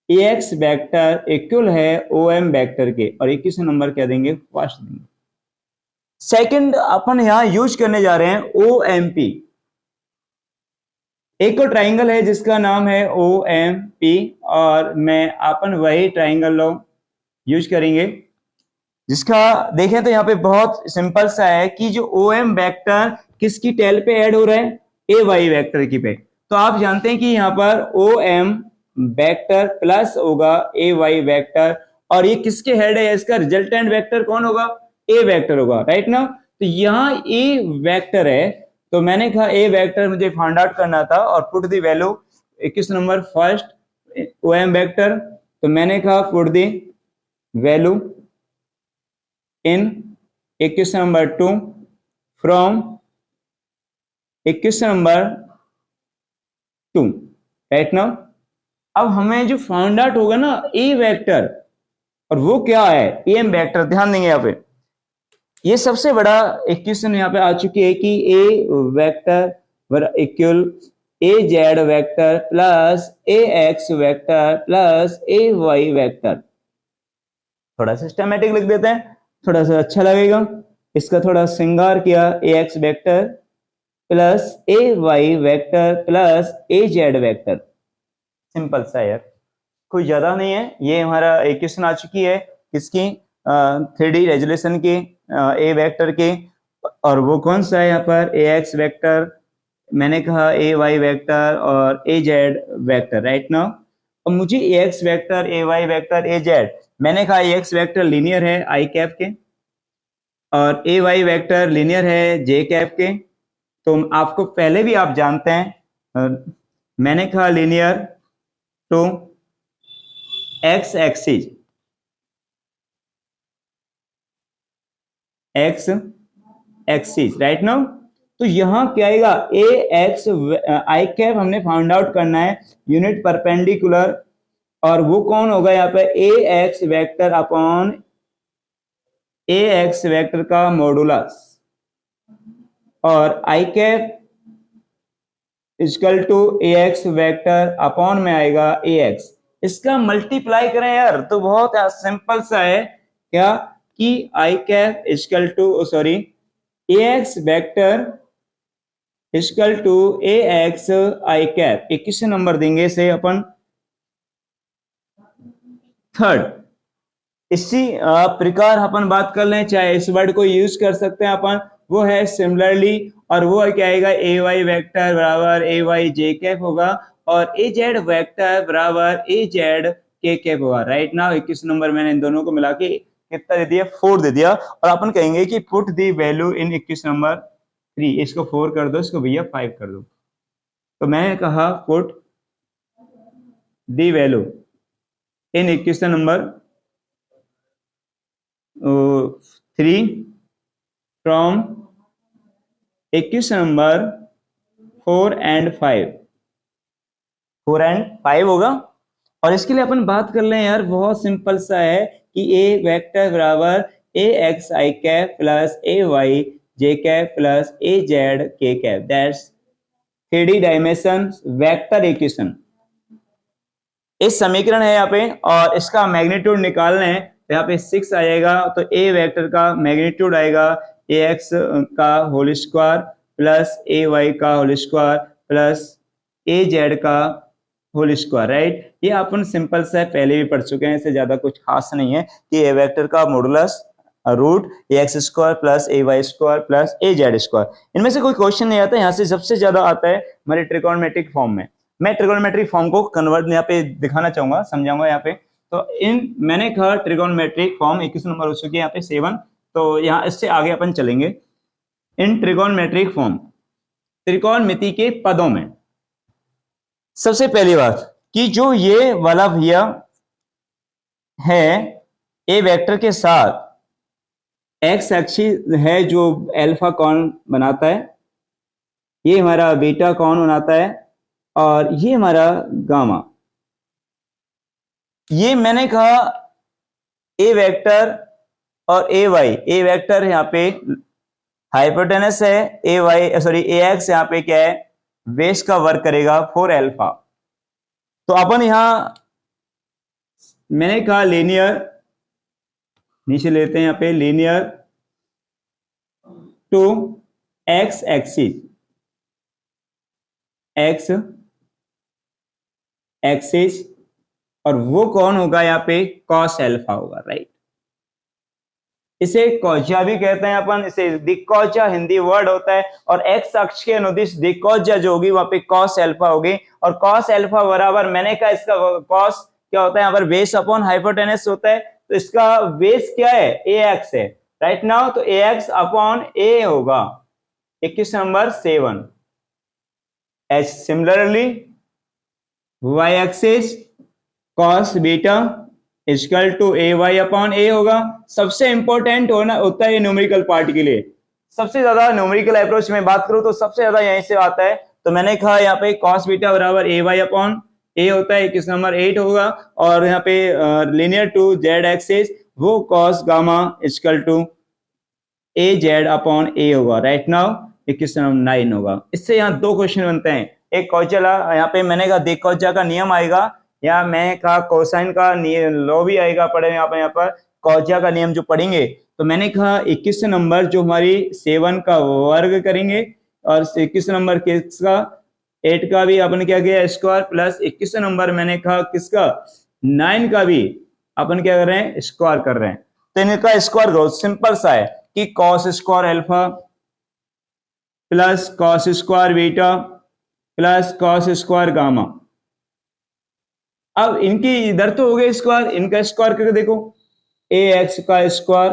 ए एक्स वेक्टर इक्वल है ओ एम वेक्टर के, और 21 नंबर क्या देंगे? फर्स्ट देंगे। सेकंड अपन यहां यूज करने जा रहे हैं ओ एम पी। एक और ट्राइंगल है जिसका नाम है ओ एम पी, और मैं अपन वही ट्राइंगल यूज करेंगे, जिसका देखें तो यहाँ पे बहुत सिंपल सा है कि जो ओ एम वेक्टर किसकी टेल पे ऐड हो रहे हैं? ए वाई वेक्टर की पे। तो आप जानते हैं कि यहाँ पर ओ एम वेक्टर प्लस होगा ए वाई वेक्टर, और ये किसके हेड है? इसका रिजल्टेंट वेक्टर कौन होगा? ए वेक्टर होगा, राइट ना। तो यहाँ ए वेक्टर है, तो मैंने कहा ए वेक्टर मुझे फाइंड आउट करना था, और put the value 21 number first O M vector, तो मैंने कहा put the value in equation number 2 from equation number 2, right now. अब हमें जो फाइंड आउट होगा ना ए वेक्टर, और वो क्या है? A M vector. ध्यान देंगे यहाँ पे, ये सबसे बड़ा इक्वेशन यहाँ पे आ चुकी है कि ए vector equal A Z vector plus A x vector plus A Y vector. थोड़ा सिस्टमैटिक लिख देते हैं, थोड़ा सा अच्छा लगेगा। इसका थोड़ा श्रृंगार किया, ए x vector plus A Y vector plus A Z vector. Simple सा यार, कोई ज्यादा नहीं है। ये हमारा इक्वेशन आ चुकी है किसकी? 3D रेजोल्यूशन की, ए वेक्टर के। और वो कौन सा है यहाँ पर? ए एक्स वेक्टर, मैंने कहा ए वाई वेक्टर और A Z vector, right now. अब मुझे A x vector A Y vector A Z, मैंने कहा ए एक्स वेक्टर लीनियर है आई कैप के, और ए वाई वेक्टर लीनियर है जे कैप के। तो आपको पहले भी आप जानते हैं, मैंने कहा linear to x axis, x axis, right now. तो यहां क्या आएगा? ए एक्स आई कैप हमने फाइंड आउट करना है यूनिट परपेंडिकुलर, और वो कौन होगा यहाँ पे? A x vector upon A x vector का मॉडुलस, और I cap equal to A x vector upon में आएगा ए एक्स। इसका मल्टीप्लाई करें यार तो बहुत सिंपल सा है, क्या? कि I cap equal to sorry A x vector equal to A x I cap. 21 number देंगे से अपन थर्ड। इसी प्रकार अपन बात कर लें, चाहे इस वर्ड को यूज कर सकते हैं अपन, वो है सिमिलरली, और वो क्या आएगा? ए वाई वेक्टर बराबर ए वाई जे कैप होगा, और ए जेड वेक्टर बराबर ए जेड के कैप होगा, राइट नाउ। 21 नंबर मैंने इन दोनों को मिला के कितना दे दिया? 4 दे दिया। और अपन कहेंगे कि put the value in 21 number 3, इसको 4 कर दो, इसको भैया 5 कर दो। तो मैंने कहा put the value in 21 number 3 from equation number 4 and 5, 4 and 5 होगा। और इसके लिए अपन बात कर लें यार, बहुत सिंपल सा है कि ए वेक्टर बराबर ए x I cap plus A Y J cap plus A Z के cap, that's 3D dimension vector equation. इस समीकरण है यहाँ पे, और इसका मैग्नीट्यूड निकालना है, तो यहाँ पे 6 आ जाएगा। तो ए वेक्टर का मैग्नीट्यूड आएगा ए एक्स का whole square plus A Y का होल स्क्वायर प्लस ए जेड का होल स्क्वायर, राइट। ये अपन सिंपल सा है, पहले भी पढ़ चुके हैं, इससे ज्यादा कुछ खास नहीं है कि ए वेक्टर का modulus root A x square plus A Y square plus A Z square, इनमें से कोई क्वेश्चन नहीं आता। यहाँ से सबसे ज्यादा आता है हमारे ट्रिगोनोमेट्रिक फॉर्म में। मैं ट्रिगोनोमेट्रिक फॉर्म को कन्वर्ट यहाँ पे दिखाना चाहूंगा, समझाऊंगा यहाँ पे। तो मैंने कहा ट्रिगोनोमेट्रिक फॉर्म 21 नंबर हो चुकी है यहाँ पे 7, तो यहाँ इससे आगे अपन चलेंगे। इन ट्रिगोनोमेट्रिक फॉर्म, त्रिकोणमिति के पदों में, सबसे पहली बात कि जो ये वाला भैया है ए वेक्टर के साथ एक्स एक्सिस है जो अल्फा कोण बनाता है, ये हमारा बीटा कोण बनाता है, और ये हमारा गामा। ये मैंने कहा ए वेक्टर और ए वाई, ए वेक्टर यहाँ पे हाइपोटेनस है, ए वाई सॉरी ए एक्स यहाँ पे क्या है, बेस का वर्क करेगा फॉर अल्फा। तो अपन यहां मैंने कहा लीनियर, नीचे लेते हैं यहाँ पे linear to x axis, x axis, और वो कौन होगा यहाँ पे, कॉस अल्फा होगा, राइट। इसे कॉजा भी कहते हैं अपन, इसे दिक्कॉजा हिंदी वर्ड होता है, और एक्स अक्ष के अनुदिश दिक्कॉजा जो होगी वहां पे कॉस अल्फा होगी, और कॉस अल्फा बराबर मैंने कहा इसका कॉस क्या होता है, यहाँ पर बेस अपॉन हाइपोटेनस होता है, तो इसका बेस क्या है, ए एक्स है, राइट नाउ। तो ए एक्स अपॉन ए होगा 21 नंबर 7। एच similarly Y axis cos beta equal to A Y upon A होगा। सबसे इंपॉर्टेंट होता है न्यूमेरिकल पार्ट के लिए, सबसे ज्यादा न्यूमेरिकल अप्रोच में बात करूं तो सबसे ज्यादा यहीं से आता है। तो मैंने कहा यहाँ पे कॉस बीटा बराबर ए वाई अपॉन ए होता है, 21 नंबर 8 होगा, और यहाँ पे लीनियर टू जेड एक्सिस वो cos gamma equal to A Z upon A होगा, राइट नाउ 21 नंबर 9 होगा। इससे यहाँ दो क्वेश्चन बनते हैं, एक कॉचला यहाँ पे मैंने कहा दिक्कॉजा का नियम आएगा, या मैं कहा कोसाइन का लॉ भी आएगा, पढ़े यहाँ पर कॉजा का नियम जो पढ़ेंगे। तो मैंने कहा 21 नंबर जो हमारी 7 का वर्ग करेंगे, और 21 नंबर किसका 8 का भी अपन क्या किया स्क्वायर, प्लस 21 नंबर मैंने कहा किसका 9 का भी अपन क्या कर रहे हैं, स्क्वायर कर रहे हैं। तो इनका स्क्वायर बहुत सिंपल सा है कि cos square alpha plus cos square beta plus cos square gamma. अब इनकी इधर तो हो गए स्क्वायर, इनका स्क्वायर करके देखो, ए एक्स का स्क्वायर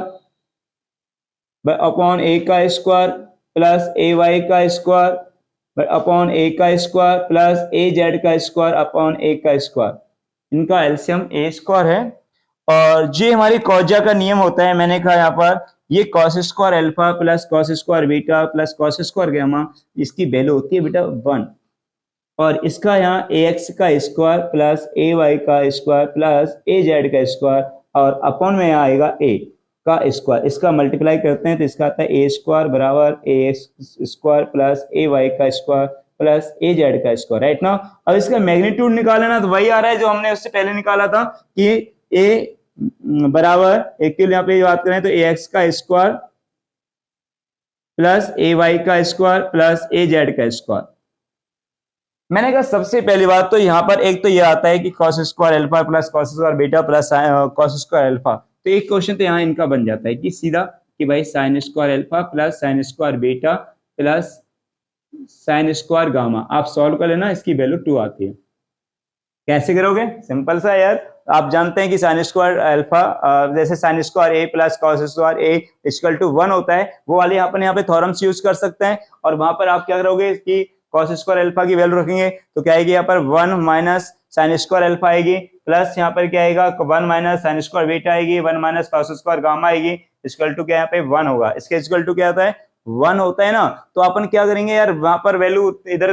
अपॉन ए का स्क्वायर प्लस ए वाई का स्क्वायर अपॉन ए का स्क्वायर प्लस ए जेड का स्क्वायर अपॉन ए का स्क्वायर, इनका एलसीएम ए स्क्वायर है। और ये हमारी कॉजा का नियम होता है, मैंने कहा यहाँ पर ये cos square alpha plus cos square beta plus cos square gamma, इसकी वैल्यू होती है बेटा 1, और इसका यहाँ ए एक्स का स्क्वायर प्लस ए वाई का स्क्वायर प्लस ए जेड का स्क्वायर, और अपॉन में यहाँ आएगा ए का स्क्वायर, इसका मल्टीप्लाई करते हैं तो इसका आता है ए स्क्वायर बराबर ए x square plus A Y का स्क्वायर प्लस ए जेड का स्क्वायर, राइट ना। अब इसका मैग्नीट्यूड निकाले ना तो वही आ रहा है जो हमने उससे पहले निकाला था कि ए बराबर एक के लिए यहाँ पे बात करें तो ए एक्स का स्क्वायर प्लस ए वाई का स्क्वायर प्लस ए जेड का स्क्वायर। मैंने कहा सबसे पहली बात तो यहाँ पर एक तो ये आता है कि cos square alpha plus cos square beta plus cos square alpha, तो एक क्वेश्चन तो यहाँ इनका बन जाता है कि सीधा कि भाई sign square alpha plus sine square beta plus sine square gamma, आप सॉल्व कर लेना, इसकी वैल्यू 2 आती है। कैसे करोगे, सिंपल सा यार, आप जानते हैं कि साइन स्क्वायर अल्फा जैसे sine square a plus cos square a equal to 1 होता है, वो वाले अपन यहाँ पे थ्योरम्स यूज कर सकते हैं, और वहां पर आप क्या करोगे कि कॉस स्क्वायर अल्फा की वैल्यू रखेंगे तो क्या आएगी यहाँ पर 1 माइनस साइन स्क्वायर अल्फा आएगी, प्लस यहाँ पर क्या आएगा 1 माइनस साइन स्क्वायर बीटा आएगी, 1 माइनस कॉस स्क्वायर गामा आएगी, इक्वल टू क्या यहाँ पे 1 होगा। इसके इक्वल टू क्या आता है 1 होता है ना, तो अपन क्या करेंगे यार वहां पर वैल्यू इधर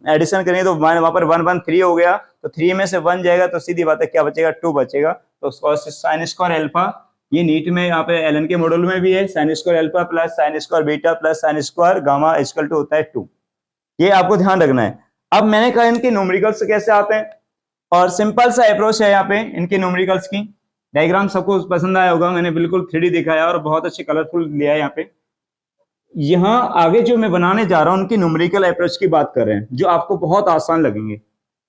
एडिशन करेंगे तो वहां पर 1 1 3 हो गया, तो 3 में से 1 जाएगा तो सीधी बात है क्या बचेगा 2 बचेगा। तो साइन स्क्वायर अल्फा ये नीट में यहाँ पे एलन के मॉड्यूल में भी है, sine square alpha plus sine square beta plus sine square gamma equal to होता है 2, ये आपको ध्यान रखना है। अब मैंने कहा इनके न्यूमेरिकल्स कैसे आते हैं, और सिंपल सा अप्रोच है यहाँ पे इनके न्यूमेरिकल्स की। डायग्राम सबको पसंद आया होगा, मैंने बिल्कुल 3D दिखाया और बहुत अच्छे कलरफुल लिया है यहाँ पे। यहाँ आगे जो मैं बनाने जा रहा हूँ उनकी न्यूमेरिकल अप्रोच की बात कर रहे हैं जो आपको बहुत आसान लगेंगे।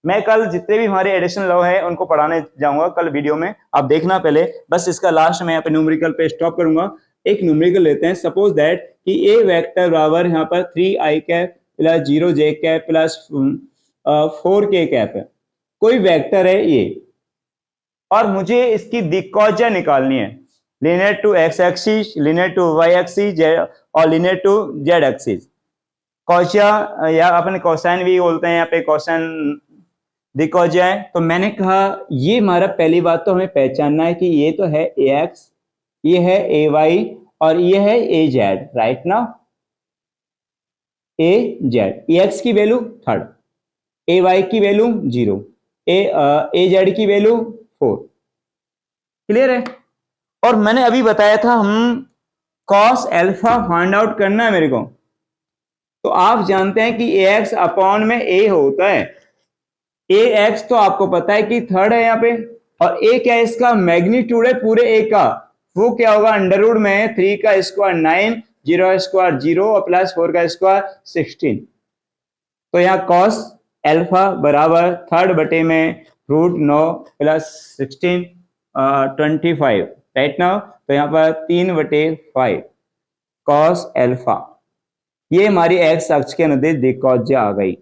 मैं कल जितने भी हमारे एडिशन लॉ है उनको पढ़ाने जाऊंगा कल वीडियो में, आप देखना पहले। बस इसका लास्ट में यहाँ पे न्यूमेरिकल पे स्टॉप करूंगा। एक न्यूमेरिकल लेते हैं, सपोज दैट कि ए वेक्टर बराबर यहाँ पर 3i cap plus 0j cap plus 4k cap है, कोई वेक्टर है ये, और मुझे इसकी दिक्कौजा निकालनी है, linear to x axis, linear to y axis और लीनियर टू जेड एक्सिस। कौजा या अपन कोसाइन भी बोलते हैं, यहाँ पे कोसाइन दिक्कौजा है। तो मैंने कहा ये हमारा पहली बात तो हमें पहचानना है कि ये तो है ए एक्स, ये है ए वाई और ये है ए जेड, राइट ना, ए जेड। ए एक्स की वैल्यू 3, ए वाई की वैल्यू 0, ए जेड की वैल्यू 4। क्लियर है? और मैंने अभी बताया था हम कॉस अल्फा फाइंड आउट करना है मेरे को। तो आप जानते हैं कि ए एक्स अपॉन में ए होता है, ए एक्स तो आपको पता है कि 3 है यहाँ पे, और ए क्या है, इसका मैग्नीट्यूड है पूरे ए का, वो क्या होगा अंडर रूट में 3 का स्क्वायर 9, 0 स्क्वायर 0 और प्लस 4 का स्क्वायर 16। तो यहाँ कॉस अल्फा बराबर 3 बटे में √9 प्लस 16 25, राइट नाउ। तो यहाँ पर 3 बटे 5 कॉस अल्फा, ये हमारी एक्स अक्ष के नजदीक दिक्कौजा आ गई।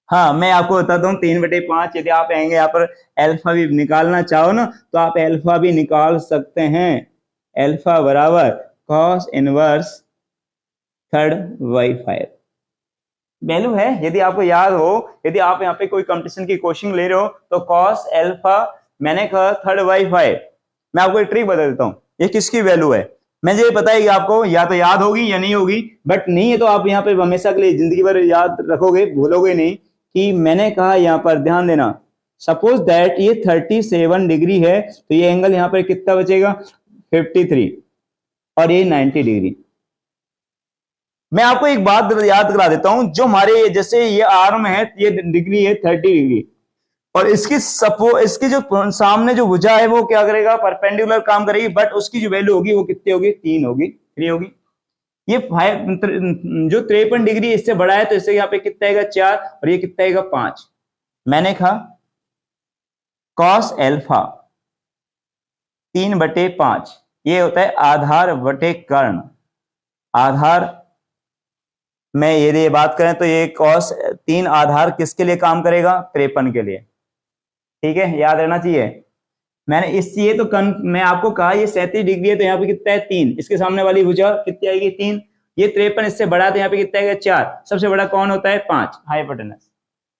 हाँ, मैं आपको बताता हूँ 3 बटे 5, यदि आप आएंगे यहाँ पर अल्फा भी निकालना चाहो ना तो आप अल्फा भी निकाल सकते हैं। अल्फा बराबर कॉस इनवर्स 3/5 वैल्यू है। यदि आपको याद हो, यदि आप यहाँ पे कोई कंपटीशन की कोचिंग ले रहे हो तो कॉस अल्फा मैंने कहा 3/5। मैं आपको एक ट्रिक बता देता हूँ, ये किसकी वैल्यू है। मुझे पता है कि आपको या तो याद होगी या नहीं होगी, बट नहीं है तो आप यहाँ पे हमेशा के लिए जिंदगी भर याद रखोगे, भूलोगे नहीं कि मैंने कहा यहाँ पर ध्यान देना। सपोज दैट ये 37 डिग्री है तो ये एंगल यहाँ पर कितना बचेगा 53 और ये 90 डिग्री। मैं आपको एक बात याद करा देता हूं, जो हमारे जैसे ये आर्म है ये डिग्री है 30 डिग्री, और इसकी जो सामने जो भुजा है वो क्या करेगा, परपेंडिकुलर काम करेगी, बट उसकी जो वैल्यू होगी वो कितनी होगी, 3 होगी, 3 होगी। ये 5 जो 53 डिग्री इससे बड़ा है तो इससे यहाँ पे कितना आएगा 4 और ये कितना आएगा 5। मैंने कहा कॉस अल्फा 3/5 ये होता है आधार बटे कर्ण। आधार में यदि ये बात करें तो ये कॉस 3 आधार किसके लिए काम करेगा, 53 के लिए। ठीक है, याद रहना चाहिए। मैंने ये तो मैं आपको कहा ये 37 डिग्री है तो यहाँ पे कितना है 3, इसके सामने वाली भुजा कितनी आएगी 3, ये 53 इससे बड़ा तो यहाँ पे कितना आएगा 4, सबसे बड़ा कौन होता है 5, हाइपोटेनस।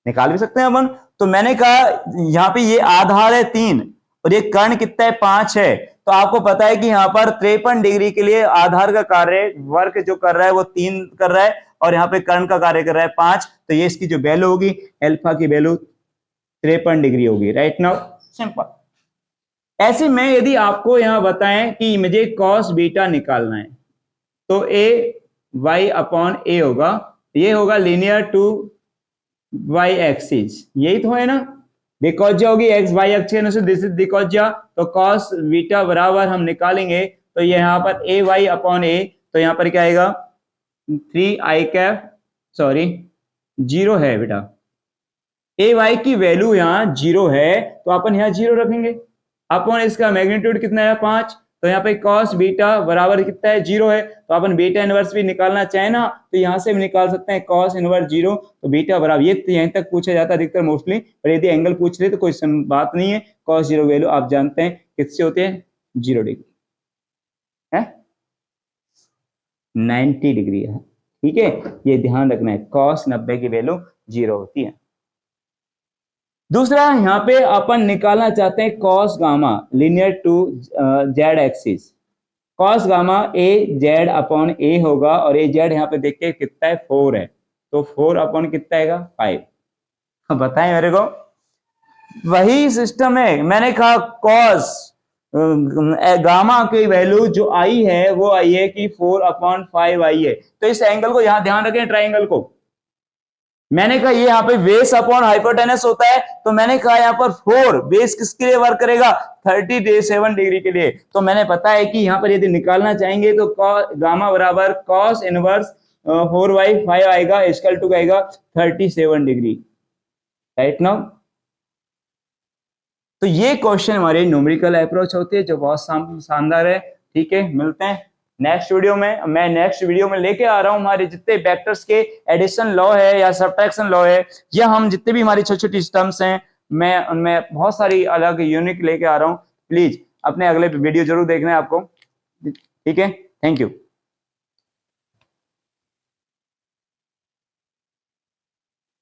निकाल भी सकते हैं अपन। तो मैंने कहा यहाँ पे ये आधार है 3 और ये कर्ण कितना है 5 है, तो आपको पता है कि यहाँ पर 53 डिग्री के लिए आधार का कार्य वर्क जो कर रहा है वो 3 कर रहा है और यहाँ पे कर्ण का कार्य कर रहा है 5, तो ये इसकी जो वैल्यू होगी अल्फा की वैल्यू 53 डिग्री होगी, राइट नाउ सिंपल। ऐसे में यदि आपको यहां बताएं कि मुझे कॉस बीटा निकालना है तो ए वाई अपॉन ए होगा, ये होगा लीनियर टू वाई एक्सिस, यही तो है ना, दिक्कौजा होगी X Y axis, this is दिक्कौजा। तो कॉस बीटा बराबर हम निकालेंगे तो ये यहाँ पर ए वाई अपॉन ए, तो यहाँ पर क्या आएगा 3i कैप, सॉरी 0 है बेटा, ए वाई की वैल्यू यहाँ 0 है तो अपन यहाँ 0 रखेंगे, अपन इसका मैग्नीट्यूड कितना है 5, तो यहाँ पे कॉस बीटा बराबर कितना है 0 है, तो अपन बीटा इनवर्स भी निकालना चाहे ना तो यहाँ से भी निकाल सकते हैं कॉस इनवर्स 0, तो बीटा बराबर, ये यहीं तक पूछा जाता है अधिकतर मोस्टली, पर यदि एंगल पूछ रहे तो कोई बात नहीं है। कॉस 0 वैल्यू आप जानते हैं किससे होते हैं 0 डिग्री है, 90 डिग्री है। ठीक है, ये ध्यान रखना है, कॉस 90 की वैल्यू 0 होती है। दूसरा यहाँ पे अपन निकालना चाहते हैं cos gamma linear to Z axis. Cos gamma A Z upon A होगा और ए जेड यहाँ पे देखिए कितना है 4 है, तो 4 अपॉन कितना आएगा 5। बताएं मेरे को, वही सिस्टम है। मैंने कहा कॉस गामा की वैल्यू जो आई है वो आई है कि 4/5 आई है, तो इस एंगल को यहां ध्यान रखें, ट्राइंगल को। मैंने कहा ये यहाँ पे बेस अपॉन हाइपोटेनस होता है, तो मैंने कहा यहाँ पर 4 बेस किसके लिए वर्क करेगा 37 डिग्री के लिए, तो मैंने पता है कि यहाँ पर यदि निकालना चाहेंगे तो गामा बराबर कॉस इनवर्स 4/5 आएगा इक्वल टू आएगा 37 डिग्री, राइट नाउ। तो ये क्वेश्चन हमारे न्यूमेरिकल अप्रोच होती है जो बहुत शानदार है। ठीक है, मिलते हैं नेक्स्ट वीडियो में। मैं नेक्स्ट वीडियो में लेके आ रहा हूं हमारे जितने वेक्टर्स के एडिशन लॉ है या सब्ट्रैक्शन लॉ है, या हम जितने भी हमारी छोटी छोटी टर्म्स हैं, मैं उनमें बहुत सारी अलग यूनिक लेके आ रहा हूं। प्लीज अपने अगले वीडियो जरूर देखना है आपको। ठीक है, थैंक यू।